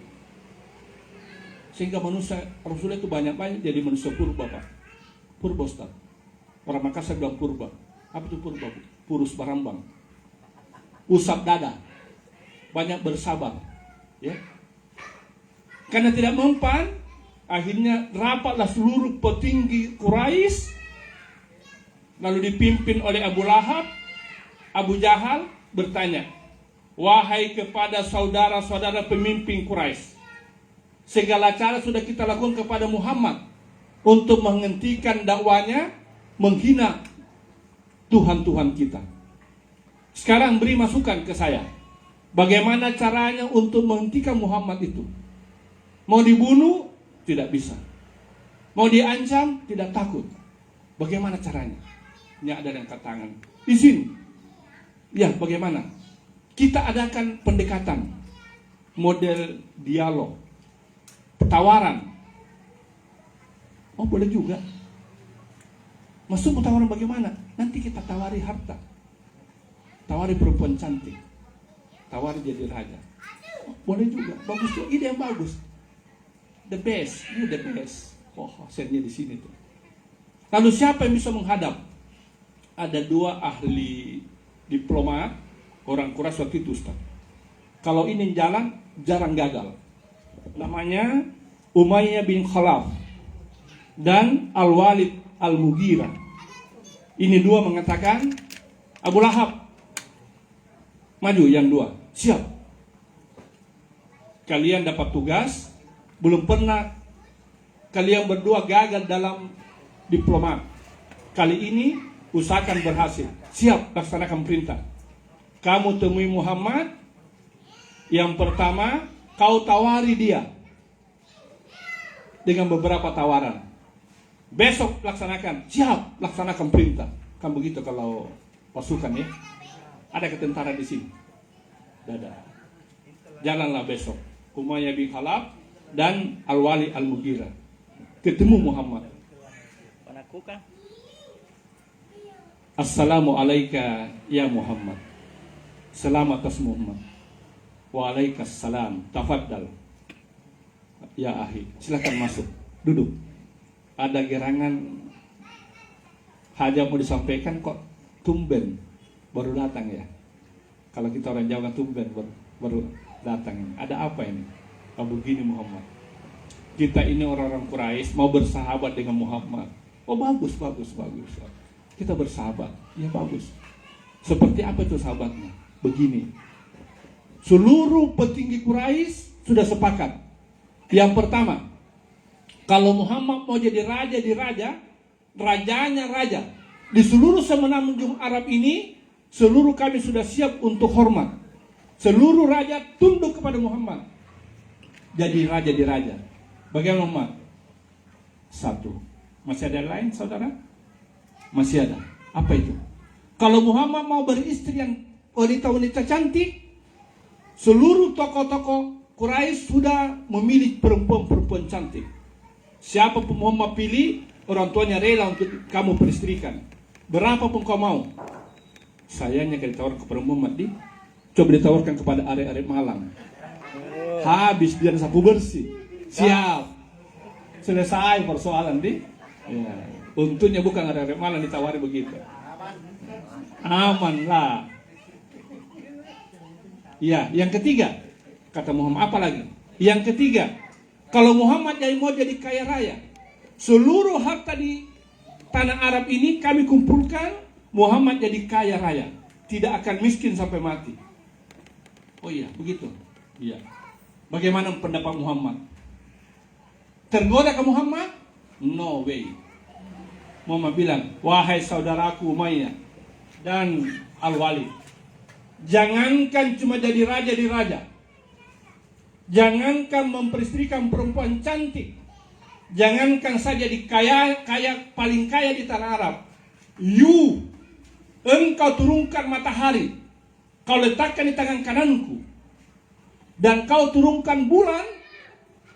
[SPEAKER 1] Sehingga manusia Rasulullah itu banyak-banyak jadi manusia purba, Pak. Purba, Ustaz. Orang Makassar bilang purba. Apa itu purba? Purus barambang. Usap dada. Banyak bersabar. Ya. Karena tidak mempan, akhirnya rapatlah seluruh petinggi Quraisy, lalu dipimpin oleh Abu Lahab, Abu Jahal bertanya, wahai kepada saudara-saudara pemimpin Quraisy, segala cara sudah kita lakukan kepada Muhammad untuk menghentikan dakwanya, menghina Tuhan-Tuhan kita. Sekarang beri masukan ke saya, bagaimana caranya untuk menghentikan Muhammad itu? Mau dibunuh, tidak bisa. Mau diancam, tidak takut. Bagaimana caranya? Ini ada yang angkat tangan. Izin. Ya, bagaimana? Kita adakan pendekatan. Model dialog. Tawaran. Oh, boleh juga. Maksud tawaran bagaimana? Nanti kita tawari harta. Tawari perempuan cantik. Tawari jadi raja. Oh, boleh juga. Bagus tuh. Ide yang bagus. The best, you the best. Oh, hasilnya di sini tuh. Lalu siapa yang bisa menghadap? Ada dua ahli diplomat, orang Quraisy waktu itu, Ustaz. Kalau ini jalan, jarang gagal. Namanya Umayyah bin Khalaf dan Al-Walid Al-Mughirah. Ini dua mengatakan, Abu Lahab, maju yang dua, siap. Kalian dapat tugas. Belum pernah kalian berdua gagal dalam diplomat. Kali ini usahakan berhasil. Siap, laksanakan perintah. Kamu temui Muhammad. Yang pertama, kau tawari dia dengan beberapa tawaran. Besok laksanakan. Siap, laksanakan perintah. Kan begitu kalau pasukan ya. Ada ketentara di sini. Dadah. Jalanlah besok. Umayyah bin Khalaf dan Al-Wali Al-Mughirah ketemu Muhammad. Assalamualaikum ya Muhammad. Selamat atas Muhammad. Waalaikumsalam. Tafaddal. Ya akhi, silakan masuk. Duduk. Ada gerangan hajat mau disampaikan kok tumben baru datang ya. Kalau kita orang Jawa kan tumben baru datang. Ada apa ini? Begini Muhammad, kita ini orang-orang Quraisy mau bersahabat dengan Muhammad. Oh bagus. Kita bersahabat, ya bagus. Seperti apa itu sahabatnya? Begini, seluruh petinggi Quraisy sudah sepakat. Yang pertama, kalau Muhammad mau jadi raja di raja, rajanya raja. Di seluruh semenanjung Arab ini, seluruh kami sudah siap untuk hormat. Seluruh raja tunduk kepada Muhammad. Jadi raja di raja. Bagaimana Muhammad? Satu. Masih ada lain saudara? Masih ada. Apa itu? Kalau Muhammad mau beristri yang wanita-wanita cantik, seluruh tokoh-tokoh Quraisy sudah memilih perempuan-perempuan cantik. Siapa pun Muhammad pilih, orang tuanya rela untuk kamu peristrikan. Berapapun kau mau. Sayangnya kalau ditawarkan kepada Muhammad, coba ditawarkan kepada arek-arek Malang. Habis dia sapu bersih. Siap. Selesai persoalan Ya. Untungnya bukan arek-arek Malang ditawari begitu. Aman lah. Ya, yang ketiga, kata Muhammad, apa lagi? Yang ketiga, kalau Muhammad mau jadi kaya raya, seluruh harta di tanah Arab ini kami kumpulkan, Muhammad jadi kaya raya, tidak akan miskin sampai mati. Oh iya, begitu. Iya. Bagaimana pendapat Muhammad? Tergoda ke Muhammad? No way. Muhammad bilang, wahai saudaraku Umayyah dan Al-Walid, jangankan cuma jadi raja di raja, jangankan memperistrikan perempuan cantik, jangankan saja di kaya paling kaya di tanah Arab, engkau turunkan matahari, kau letakkan di tangan kananku, dan kau turunkan bulan,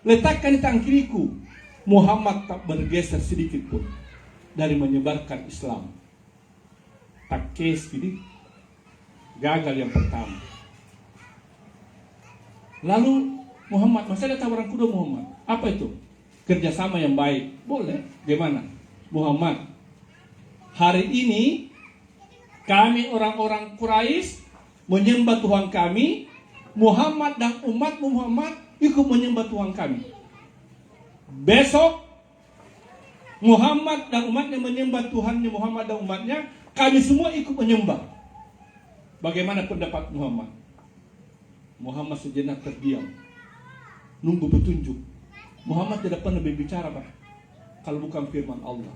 [SPEAKER 1] letakkan di tangan kiriku, Muhammad tak bergeser sedikit pun dari menyebarkan Islam. Tak kes ini gagal yang pertama. Lalu Muhammad, masih ada tawaran kedua Muhammad. Apa itu? Kerjasama yang baik. Boleh. Gimana? Muhammad, hari ini kami orang-orang Quraisy menyembah Tuhan kami. Muhammad dan umat Muhammad ikut menyembah Tuhan kami. Besok Muhammad dan umatnya menyembah Tuhannya Muhammad dan umatnya. Kami semua ikut menyembah. Bagaimana pendapat Muhammad? Muhammad sejenak terdiam, nunggu petunjuk. Muhammad tidak pernah berbicara, Pak, kalau bukan firman Allah.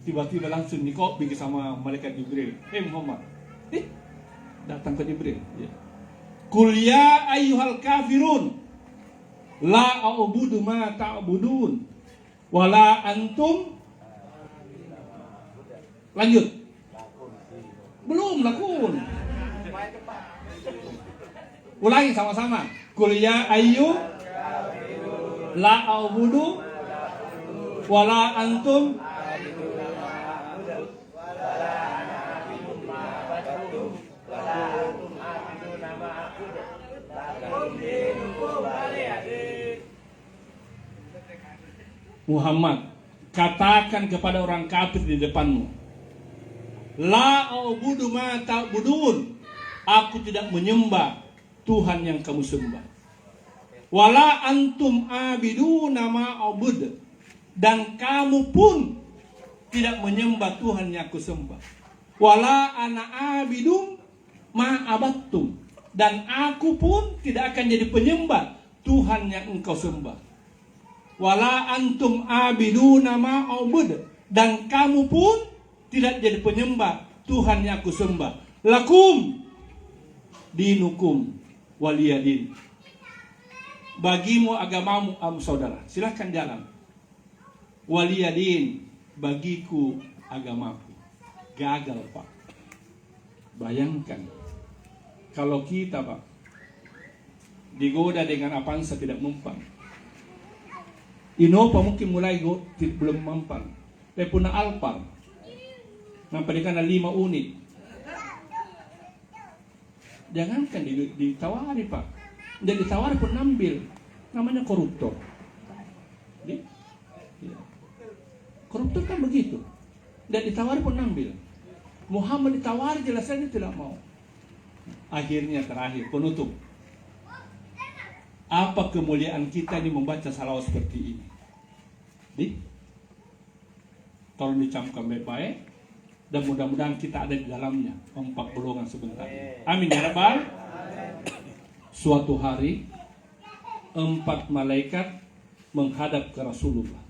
[SPEAKER 1] Tiba-tiba langsung kok pergi sama malaikat Jibril. Muhammad, datang ke Jibril. Qul ya ayyuhal kafirun, la a'budu ma ta'budun, wala antum. Lanjut. Belum lakun. Ulangi sama-sama. Qul ya ayyu la a'budu wala antum Muhammad, katakan kepada orang kafir di depanmu, la a'budu ma ta'budun, aku tidak menyembah Tuhan yang kamu sembah. Wala antum abiduna ma a'bud, dan kamu pun tidak menyembah Tuhan yang aku sembah. Wala ana abidum ma abattum, dan aku pun tidak akan jadi penyembah Tuhan yang engkau sembah. Wala antum abiduna ma a'bud, dan kamu pun tidak jadi penyembah Tuhan yang aku sembah. Lakum dinukum waliyadin, bagimu agamamu, saudara, silahkan jalan. Waliyadin, bagiku agamaku. Gagal, Pak. Bayangkan kalau kita, Pak, digoda dengan Avanza tidak mempan, Innova mungkin mulai belum mempan, tapi punya Alphard nampaknya 5 unit. Jangankan ditawari, Pak, tidak ditawari pun ambil. Namanya koruptor. Koruptor kan begitu, tidak ditawari pun ambil. Muhammad ditawari, jelasnya dia tidak mau. Akhirnya terakhir penutup, apa kemuliaan kita ini membaca salawat seperti ini? Tolong dicamkan baik-baik, dan mudah-mudahan kita ada di dalamnya 4 golongan sebentar. Amin ya Rabbal. Suatu hari 4 malaikat menghadap ke Rasulullah,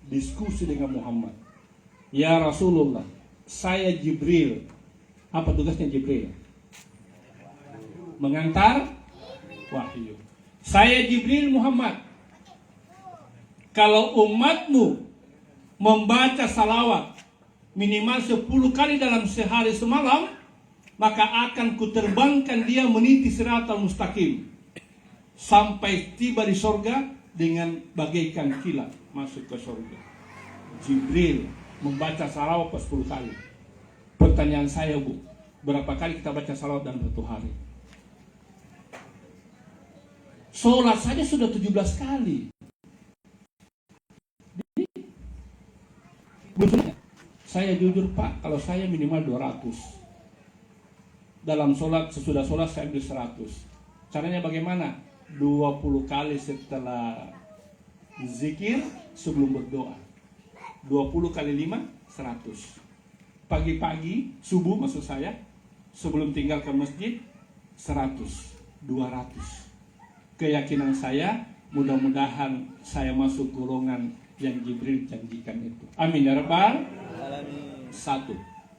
[SPEAKER 1] diskusi dengan Muhammad. Ya Rasulullah, saya Jibril. Apa tugasnya Jibril? Mengantar wahyu. Saya Jibril Muhammad. Kalau umatmu membaca salawat minimal 10 kali dalam sehari semalam, maka akan kuterbangkan dia meniti siratal mustaqim. sampai tiba di sorga dengan bagaikan kilat masuk ke sorga. Jibril membaca salawat 10 kali. Pertanyaan saya, Bu, berapa kali kita baca salawat dalam satu hari? Sholat saja sudah 17 kali. Saya jujur Pak, kalau saya minimal 200. Dalam sholat, sesudah sholat saya ambil 100. Caranya bagaimana? 20 kali setelah zikir sebelum berdoa. 20 kali 5, 100. Pagi-pagi, subuh maksud saya, sebelum tinggal ke masjid, 100, 200. Keyakinan saya, mudah-mudahan saya masuk golongan yang Jibril janjikan itu. Amin ya Rabbal alamin. Satu.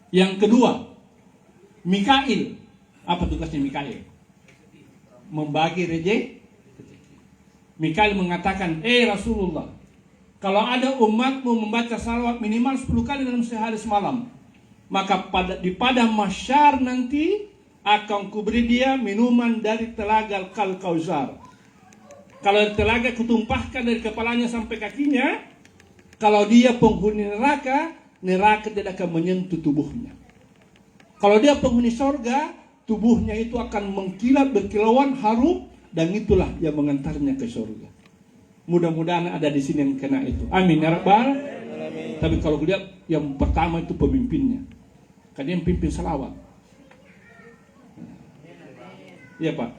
[SPEAKER 1] Yang kedua, Mikail. Apa tugasnya Mikail? Membagi rezeki. Mikail mengatakan, Rasulullah, kalau ada umatmu membaca salawat minimal 10 kali dalam sehari semalam, maka di padang mahsyar nanti akan kuberi dia minuman dari telaga Kal-Kautsar. Kalau telaga kutumpahkan dari kepalanya sampai kakinya, kalau dia penghuni neraka, neraka tidak akan menyentuh tubuhnya. Kalau dia penghuni sorga, tubuhnya itu akan mengkilat berkilauan harum, dan itulah yang mengantarnya ke sorga. Mudah-mudahan ada di sini yang kena itu. Amin ya Rabbal. Tapi kalau lihat yang pertama itu pemimpinnya, kan dia yang pimpin salawat. Iya Pak.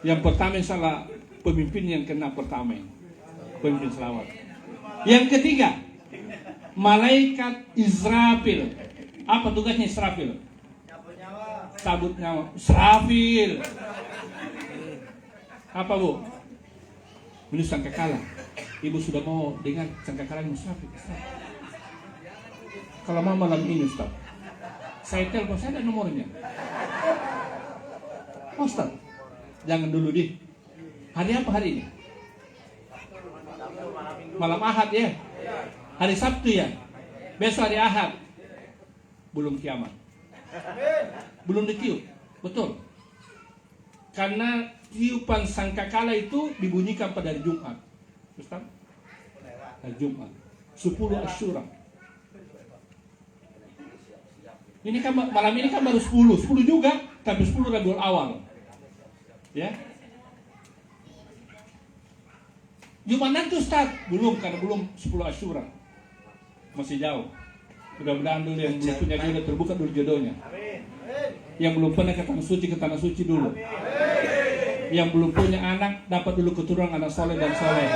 [SPEAKER 1] Yang pertama salah pemimpin yang kena pertama, pemimpin salawat. Yang ketiga, malaikat Israfil. Apa tugasnya Israfil? Cabut nyawa. Israfil. Apa Bu? Ini sangkakala. Ibu sudah mau dengar sangkakala Israfil. Kalau mau malam ini Ustaz, saya telepon, saya ada nomornya. Ustaz, jangan dulu di. Hari apa hari ini? Malam Ahad ya. Hari Sabtu ya. Besok hari Ahad. Belum kiamat. Belum ditiup. Betul. Karena tiupan sangkakala itu dibunyikan pada hari Jumat. Ustaz? Hari Jumat. 10 Asyura. Ini kan malam ini kan baru 10 juga, tapi 10 Rabiul Awal. Ya. Jumat nanti Ustaz, belum, karena belum 10 Asyura. Masih jauh. Mudah-mudahan dulu yang belum punya jodoh terbuka dulu jodohnya. Yang belum pernah ke tanah suci dulu. Yang belum punya anak dapat dulu keturunan anak soleh dan soleh.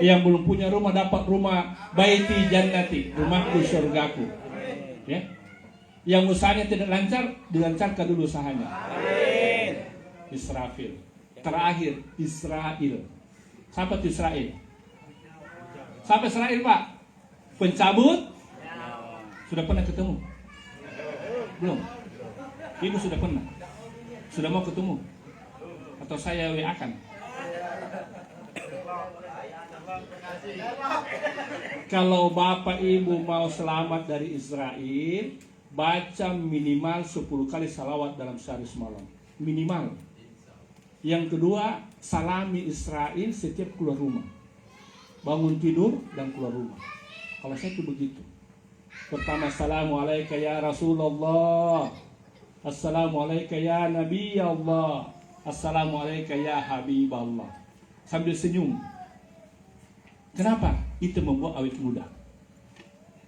[SPEAKER 1] Yang belum punya rumah dapat rumah baiti jannati, rumahku surgaku. Ya. Yang usahanya tidak lancar, dilancarkan dulu usahanya. Israfil. Terakhir Israel. Siapa itu Israel? Siapa Israel Pak? Pencabut? Sudah pernah ketemu? Belum? Ibu sudah pernah? Sudah mau ketemu? Atau saya WA-kan? Kalau Bapak Ibu mau selamat dari Israel, baca minimal 10 kali salawat dalam sehari semalam. Minimal. Yang kedua, salami Israel setiap keluar rumah. Bangun tidur dan keluar rumah. Kalau saya itu begitu. Pertama, Assalamualaikum ya Rasulullah. Assalamualaikum ya Nabi Allah. Assalamualaikum ya Habiballah. Sambil senyum. Kenapa? Itu membuat awet muda.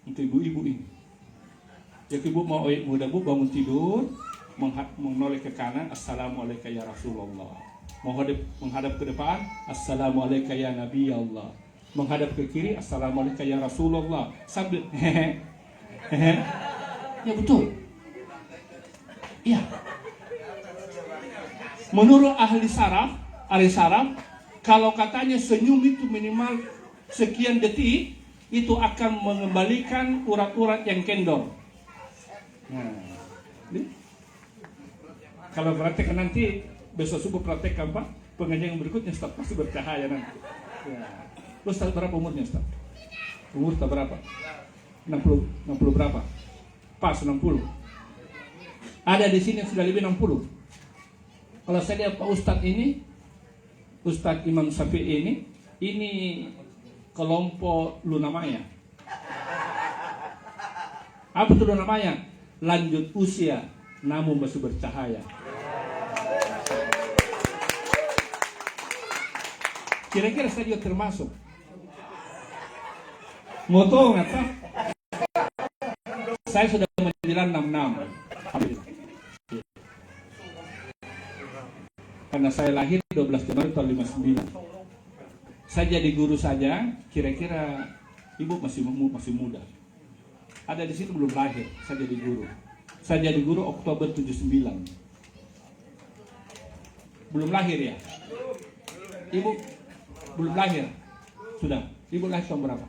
[SPEAKER 1] Untuk ibu-ibu ini. Jadi ibu mau awet muda, Bu, bangun tidur, menoleh ke kanan, Assalamualaikum ya Rasulullah. Menghadap ke depan, Assalamualaikum ya Nabi Allah. Menghadap ke kiri, Assalamualaikum ya Rasulullah. Sambil ya betul. Iya. Menurut ahli saraf, kalau katanya senyum itu minimal sekian detik, itu akan mengembalikan urat-urat yang kendor. Nah, kalau praktek nanti besok subuh praktekkan Pak, pengajian yang berikutnya Ustaz pasti bercahaya nanti. Ya. Ustaz berapa umurnya Ustaz? Umur Ustaz berapa? 60 berapa? Pas 60. Ada di sini yang sudah lebih 60. Kalau saya lihat Pak Ustadz ini, Ustadz Imam Syafi'i ini kelompok Lunamaya. Apa itu Lunamaya? Lanjut usia, namun masih bercahaya. Kira-kira saya juga termasuk. Mau tahu nggak Pak? Saya sudah menjelang 66. Karena saya lahir 12 Januari tahun 59. Saya jadi guru saja, kira-kira ibu masih muda. Ada di situ belum lahir, saya jadi guru. Saya jadi guru Oktober 79. Belum lahir ya? Ibu belum lahir? Sudah. Ibu lahir tahun berapa?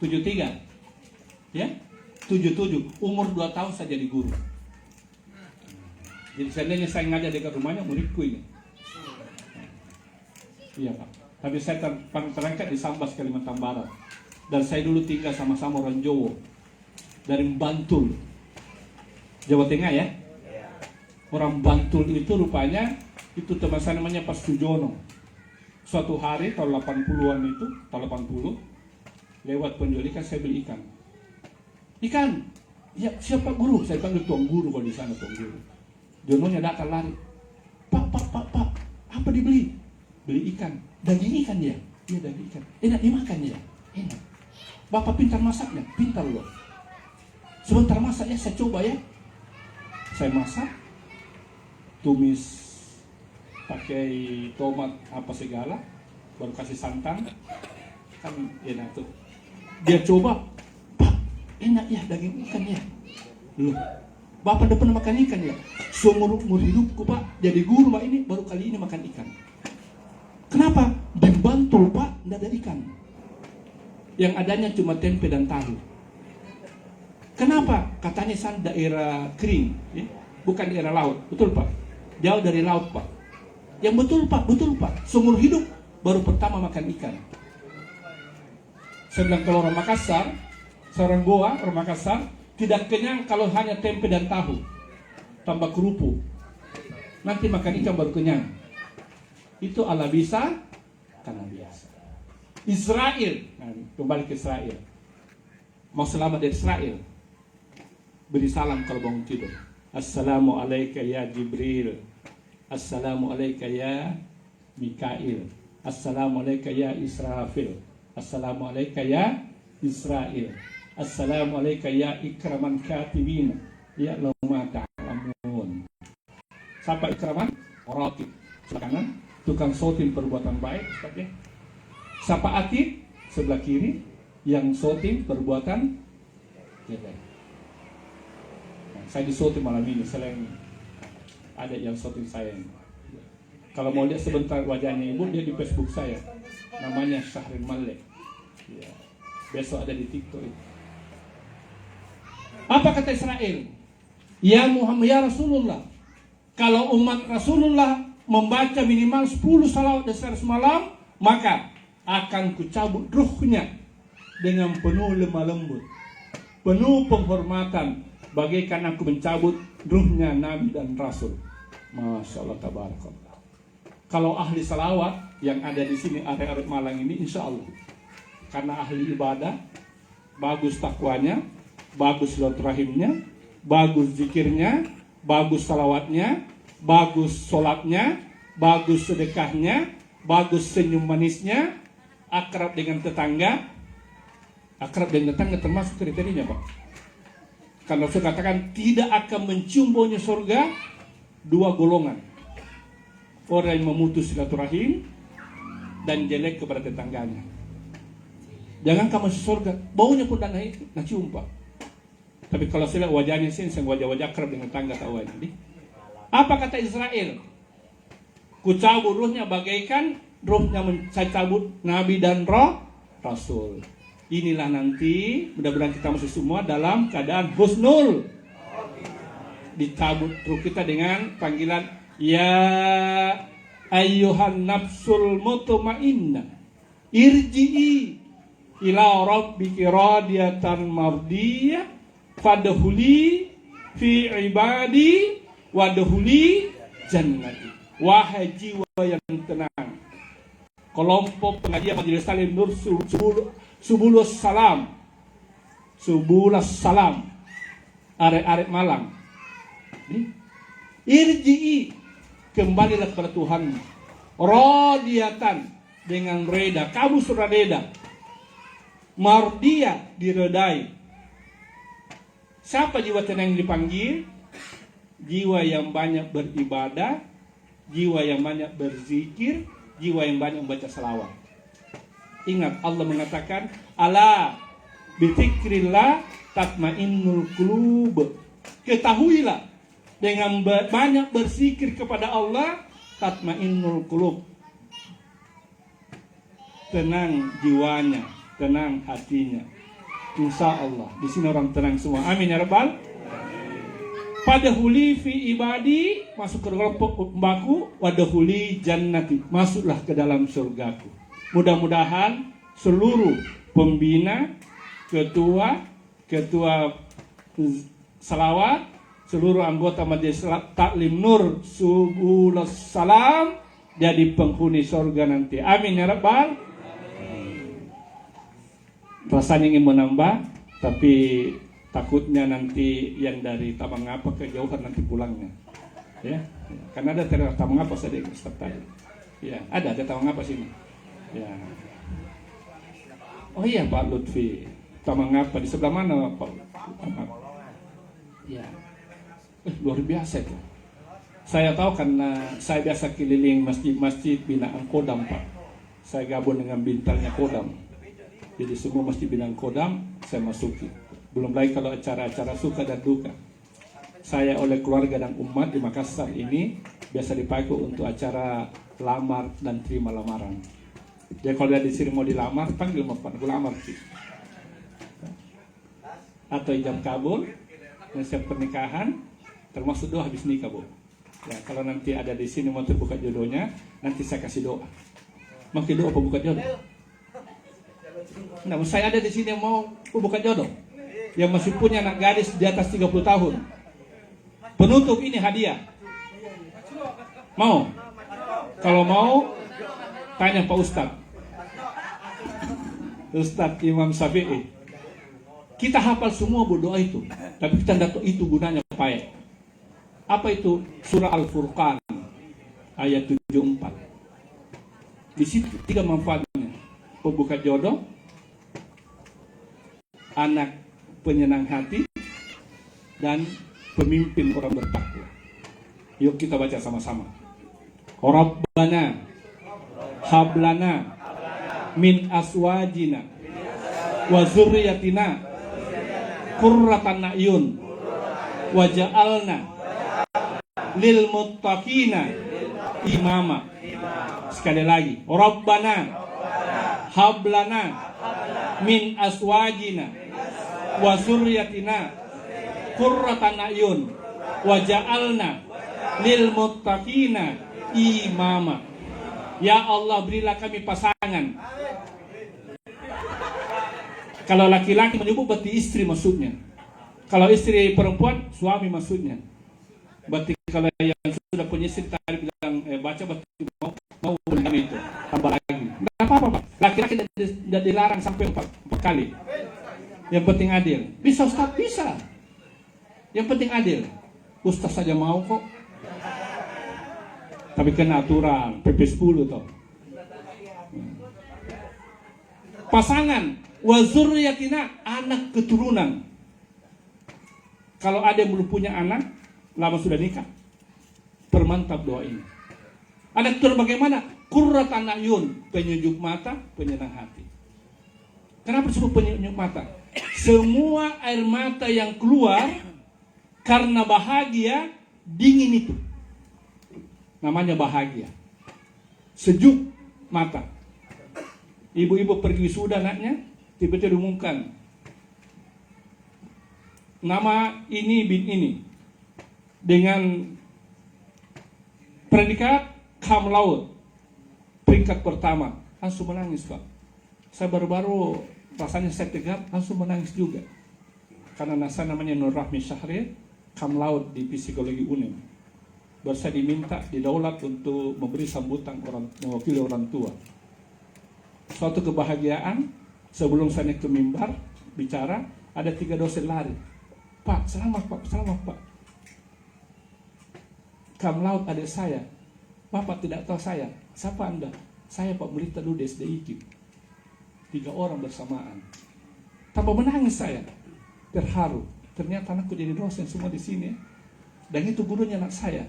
[SPEAKER 1] 73. Ya? 77. Umur 2 tahun saya jadi guru. Jadi seandainya saya ngajar dekat rumahnya, muridku ini. Iya Pak. Tapi saya terangkat di Sambas, Kalimantan Barat. Dan saya dulu tinggal sama-sama orang Jawa. Dari Bantul. Jawa Tengah ya. Orang Bantul itu rupanya, itu teman saya namanya Pak Sujono. Suatu hari tahun 80-an itu, tahun 80, lewat penjualikan saya beli ikan. Ikan? Ya siapa guru? Saya panggil tuang guru kalau di sana, tuang guru. Jononya datang lari. Pak, apa dibeli? Beli ikan. Daging ikan ya? Iya daging ikan. Enak dimakan ya? Enak. Bapak pintar masaknya? Pintar loh. Sebentar masak ya, saya coba ya. Saya masak, tumis pakai tomat apa segala, baru kasih santan, kan enak tuh. Dia coba, Pak, enak ya daging ikan ya. Loh, Bapak udah pernah makan ikan ya? Seumur hidupku Pak, jadi guru Pak ini baru kali ini makan ikan. Kenapa? Di Bantul Pak, tidak ada ikan. Yang adanya cuma tempe dan tahu. Kenapa? Katanya sana daerah kering, ya? Bukan daerah laut. Betul Pak? Jauh dari laut Pak. Yang betul Pak. Seumur hidup baru pertama makan ikan. Saya bilang kalau orang Makassar, seorang Goa, orang Makassar, tidak kenyang kalau hanya tempe dan tahu. Tambah kerupuk. Nanti makan ikan baru kenyang. Itu ala bisa, karena biasa. Israel, nah, kembali ke Israel. Mau selamat dari Israel. Beri salam kalau bangun tidur. Assalamualaikum ya Jibril. Assalamualaikum ya Mikail. Assalamualaikum ya Israfil. Assalamualaikum ya Israel. Assalamualaikum ya ikraman katibin. Ya lama ta'lamun. Siapa ikraman? Ratib. Sebelah kanan, tukang sotim perbuatan baik. Siapa atib? Sebelah kiri, yang sotim perbuatan jelek. Saya disotim malam ini, selain ada yang sotim saya. Kalau mau lihat sebentar wajahnya ibu, dia di Facebook saya, namanya Syahrin Malik. Ya. Besok ada di TikTok itu. Apa kata Israel? Ya Muhammad, ya Rasulullah, kalau umat Rasulullah membaca minimal 10 salawat dan 100 malam, maka akan kucabut ruhnya dengan penuh lemah lembut, penuh penghormatan, bagaikan aku mencabut ruhnya Nabi dan Rasul. Masya Allah, tabarakallah. Kalau ahli salawat yang ada di sini, arek-arek Malang ini, insya Allah, karena ahli ibadah, bagus takwanya, bagus silaturahimnya, bagus zikirnya, bagus salawatnya, bagus sholatnya, bagus sedekahnya, bagus senyum manisnya, akrab dengan tetangga. Akrab dengan tetangga termasuk kriterianya Pak. Karena Rasul katakan tidak akan mencium baunya surga 2 golongan. Orang yang memutus silaturahim dan jelek kepada tetangganya. Jangan kamu masuk surga, baunya pun dan naik, cium Pak. Tapi kalau saya lihat wajahnya sini, wajah-wajah akrab dengan tetangga tahu ini. Apa kata Israel? Ku cabut ruhnya bagaikan ruhnya saya cabut Nabi dan Rasul. Inilah nanti mudah-mudahan kita masuk semua dalam keadaan husnul. Dicabut ruh kita dengan panggilan ya ayyuhan nafsul mutmainnah irji'i ila rabbiki radiyatan mardiyah fadkhuli fi ibadi wadkhuli jannati. Wahai jiwa yang tenang, kelompok pengajian Majelis Taklim Nur Subulus Salam arek-arek Malang, irji'i, kembalilah kepada Tuhan, radiyatan, dengan reda, kamu sudah reda, mardia, diredai. Siapa jiwa tenang yang dipanggil? Jiwa yang banyak beribadah, jiwa yang banyak berzikir, jiwa yang banyak membaca selawat. Ingat, Allah mengatakan, ala bizikrillah tatmainnul qulub. Ketahuilah, dengan banyak berzikir kepada Allah, tatmainnul qulub, tenang jiwanya, tenang hatinya. Insya Allah di sini orang tenang semua. Amin ya rabbal. Padahuli fi ibadi, masuk ke kelompok umbaku. Wadahuli jannati, masuklah ke dalam surgaku. Mudah-mudahan seluruh pembina, ketua salawat, seluruh anggota Majelis Taklim Nur Subulus Salam jadi penghuni surga nanti. Amin ya rabbal. Rasanya ingin menambah, tapi takutnya nanti yang dari Tamangapa kejauhan nanti pulangnya, ya. Karena ada daerah Tamangapa saja Ustaz tadi. Ya, ada Tamangapa sini. Ya. Oh iya Pak Lutfi, Tamangapa di sebelah mana Pak? Ya. Luar biasa itu. Saya tahu karena saya biasa keliling masjid-masjid binaan Kodam Pak. Saya gabung dengan bintangnya Kodam. Jadi semua masjid binaan Kodam saya masuki. Belum lagi kalau acara-acara suka dan duka. Saya oleh keluarga dan umat di Makassar ini biasa dipakai untuk acara lamar dan terima lamaran. Jadi kalau di sini mau dilamar, panggil Bapak, gue lamar sih. Atau ijab kabul, dan siap pernikahan, termasuk doa habis nikah, Bu. Ya, kalau nanti ada di sini mau terbuka jodohnya, nanti saya kasih doa. Makin doa pembuka jodoh. Nah, saya ada di sini yang mau pembuka jodoh, yang masih punya anak gadis di atas 30 tahun. Penutup ini hadiah. Mau? Kalau mau, tanya Pak Ustadz Imam Syafi'i. Kita hafal semua berdoa itu, tapi kita tidak tahu itu gunanya apa ya. Apa itu? Surah Al-Furqan ayat 74. Di situ 3 manfaatnya: pembuka jodoh, anak penyenang hati, dan pemimpin orang bertakwa. Yuk kita baca sama-sama. Rabbana hablana min aswajina wa zurriyatina qurratan a'yun waja'alna lil muttaqina imama. Sekali lagi, Rabbana hablana min aswajina wa zurriyatina qurratan a'yun waja'alna lil muttaqina imama. Ya Allah, berilah kami pasangan. Kalau laki-laki menyebut berarti istri maksudnya. Kalau istri perempuan, suami maksudnya. Berarti kalau yang sudah punya istri tadi bilang baca berarti mau dengan itu. Tambah lagi. Enggak apa-apa, Pak. Laki-laki tidak dilarang sampai 4 kali. Yang penting adil. Bisa Ustaz, bisa. Yang penting adil. Ustaz saja mau kok. Tapi kena aturan PP 10 toh. Pasangan wa zurriyatina, anak keturunan. Kalau ada yang belum punya anak, lama sudah nikah, permantap doa ini. Anak keturunan bagaimana? Qurratan a'yun, penyejuk mata, penyenang hati. Kenapa disebut penyejuk mata? Semua air mata yang keluar karena bahagia, dingin itu namanya bahagia. Sejuk mata. Ibu-ibu pergi wisuda anaknya, tiba-tiba diumumkan nama ini bin ini dengan predikat kam laut, peringkat pertama, langsung menangis Pak. Saya baru-baru rasanya saya tegap, langsung menangis juga. Karena nasa namanya Nur Rahmi Syahrir, kam laut di psikologi UNEM. saya diminta didaulat untuk memberi sambutan mewakili orang tua. Suatu kebahagiaan, sebelum saya naik ke mimbar bicara, ada 3 dosen lari. Pak, selamat Pak. Kamlaut adik saya. Bapak tidak tahu saya. Siapa Anda? Saya Pak Melita dulu di SDIQ. 3 orang bersamaan. Tambah menangis saya. Terharu. Ternyata anakku jadi dosen semua di sini. Dan itu gurunya anak saya.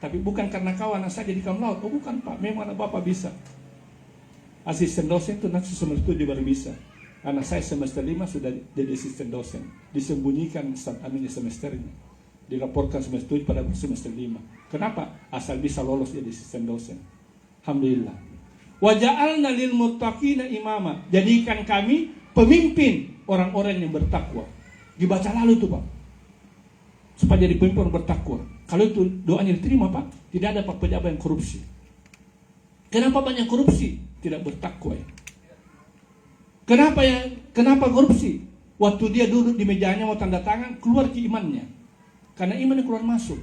[SPEAKER 1] Tapi bukan karena kau anak saya jadi kamlaut. Oh bukan Pak, memang anak Bapak bisa. Asisten dosen itu nanti semester 7 baru bisa. Anak saya semester 5 sudah jadi asisten dosen. Disembunyikan saat aminnya semesternya. Dilaporkan semester 7 pada semester 5. Kenapa? Asal bisa lolos jadi asisten dosen. Alhamdulillah. Wa ja'alna lil muttaqina imama. Jadikan kami pemimpin orang-orang yang bertakwa. Dibaca lalu itu Pak. Supaya jadi pemimpin orang bertakwa. Kalau itu doanya diterima Pak, tidak ada Pak pejabat yang korupsi. Kenapa banyak korupsi? Tidak bertakwa ya. Kenapa korupsi? Waktu dia duduk di mejanya mau tanda tangan, keluar ke imannya. Karena imannya keluar masuk.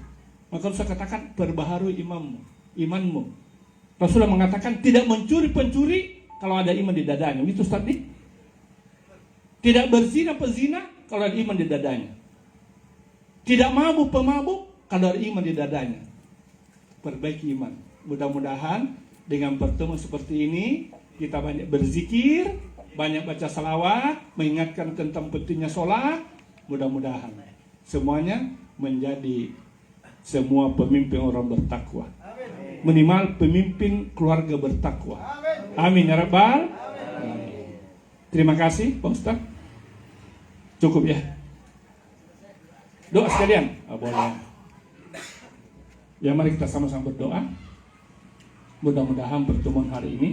[SPEAKER 1] Maka saya katakan perbaharui imanmu. Rasulullah mengatakan tidak mencuri pencuri kalau ada iman di dadanya. Itu Ustaz nih. Tidak berzina pezina kalau ada iman di dadanya. Tidak mabuk pemabuk kalau ada iman di dadanya. Perbaiki iman. Mudah-mudahan dengan pertemuan seperti ini kita banyak berzikir, banyak baca salawat, mengingatkan tentang pentingnya sholat. Mudah-mudahan semuanya menjadi semua pemimpin orang bertakwa. Minimal pemimpin keluarga bertakwa. Amin ya Rabbal. Terima kasih Pak Ustaz. Cukup ya. Doa sekalian. Boleh. Ya mari kita sama-sama berdoa. Mudah-mudahan pertemuan hari ini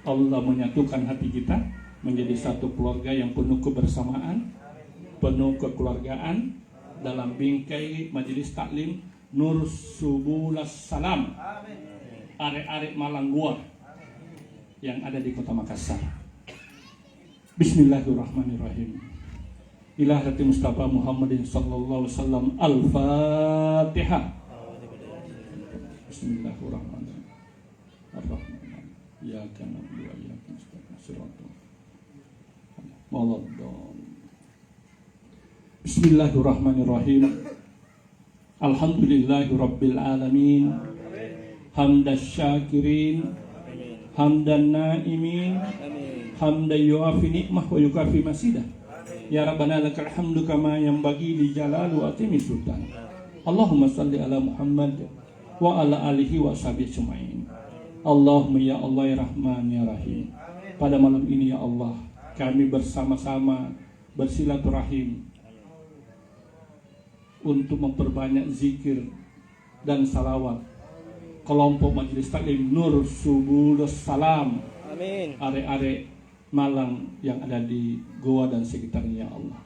[SPEAKER 1] Allah menyatukan hati kita menjadi satu keluarga yang penuh kebersamaan, penuh kekeluargaan dalam bingkai majelis taklim Nur Subulas Salam, arek-arek Malanggua yang ada di Kota Makassar. Bismillahirrahmanirrahim. Ila hati Mustafa Muhammadin sallallahu alaihi wasallam. Al-Fatihah. Bismillahirrahmanirrahim. Ar-Rahman. Ya kana wa ya kana Bismillahirrahmanirrahim. Alhamdulillahi Rabbil Alamin. Hamdan syakirin, hamdan naimin, hamdan yuafi nikmah wa yukafi masidah. Ya Rabbana lakal hamdu kama yanbaghi li jalali wa atimi sultan. Allahumma salli ala Muhammad wa ala alihi wa sahbihi ajma'in. Allahumma ya Allah ya Rahman ya Rahim. Pada malam ini ya Allah, kami bersama-sama bersilaturahim untuk memperbanyak zikir dan salawat kelompok majelis taklim Nur Subulus Salam.
[SPEAKER 3] Amin.
[SPEAKER 1] Arek-arek Malang yang ada di Goa dan sekitarnya ya Allah.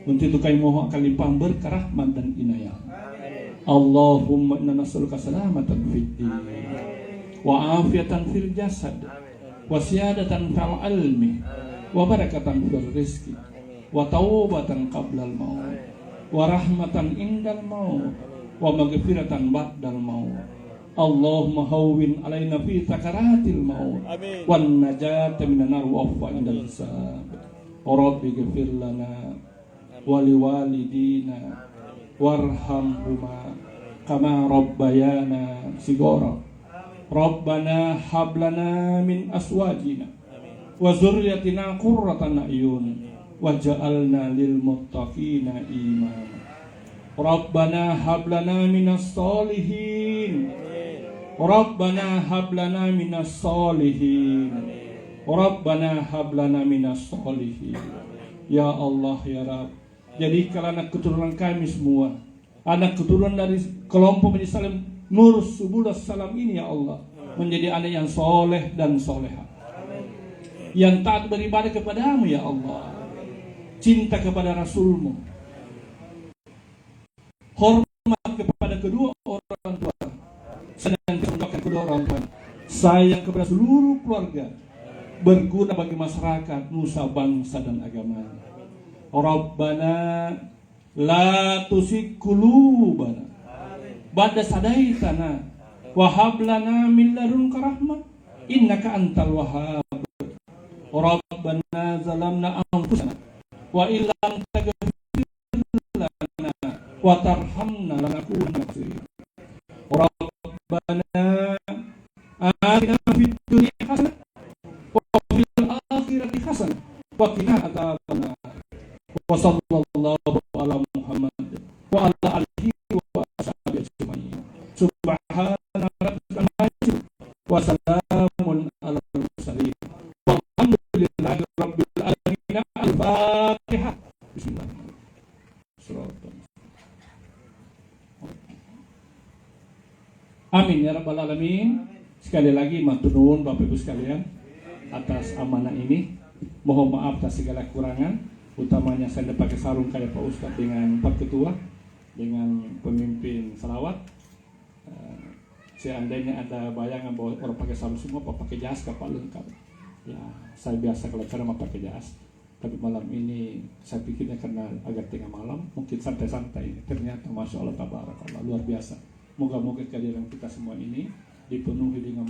[SPEAKER 1] Untuk itu kami mohon akan limpah berkah rahmat dan inayah. Allahumma inna nas'aluka salamatan fid din wa afiatan fil jasad wa siyadatan fil ilmi wa barakatan fil rizqi wa taubatan qablal maut wa rahmatan indal maut wa maghfiratan ba'dal maut. Allahumma hawwin alaina fi sakaratil maut wan najata minan nar wa afa indal hisab. Rabbi ghfir lana wa liwalidina warhamhuma kama rabbayana sigara. Rabbana hab lana min aswajina wa dzurriyyatina qurratan a'yun waj'alna lil muttaqina imama. Rabbana hab lana minas solihin. Rabbana hab lana minas solihin. Rabbana hab lana minas solihin. Ya Allah ya Rabb, jadikanlah anak keturunan kami semua, anak keturunan dari kelompok majelis salim Nur Subulus Salam ini ya Allah, menjadi anak yang soleh dan soleha, yang taat beribadah kepadamu ya Allah, cinta kepada Rasulmu, hormat kepada kedua orang tua, senantiasa kedua orang tua, sayang kepada seluruh keluarga, berguna bagi masyarakat, nusa, bangsa dan agama. Rabbana la tuzigh qulubana ba'da sadaitana wa hab lana min ladunka rahmah innaka antal wahhab. Rabbana zalamna anfusana wa illam taghfir lana wa tarhamna lanakunanna minal khasirin. Rabbana atina fid dunya hasanah wa fil akhirati hasanah wa qina adzabannar. Wa sallallahu ala Muhammad wa ala alihi wa ashabihi ajma'in. Subhana rabbika rabbil wa salamun alal mursalin. Walhamdulillahi rabbil alamin. Al-Fatihah. Bismillahirrahmanirrahim. Amin ya rabbal alamin. Sekali lagi matur nuwun Bapak Ibu sekalian atas amanah ini. Mohon maaf atas segala kekurangan, utamanya saya pakai sarung kayak Pak Ustadz dengan Pak Ketua, dengan pemimpin salawat. Seandainya ada bayangan bahwa orang pakai sarung semua, Pak pakai jas, kapal lengkap. Ya, saya biasa kalau cara mau pakai jas. Tapi malam ini saya pikirnya karena agak tengah malam, mungkin santai-santai. Ternyata Masya Allah, tabarakallah, luar biasa. Moga-moga kehadiran kita semua ini dipenuhi dengan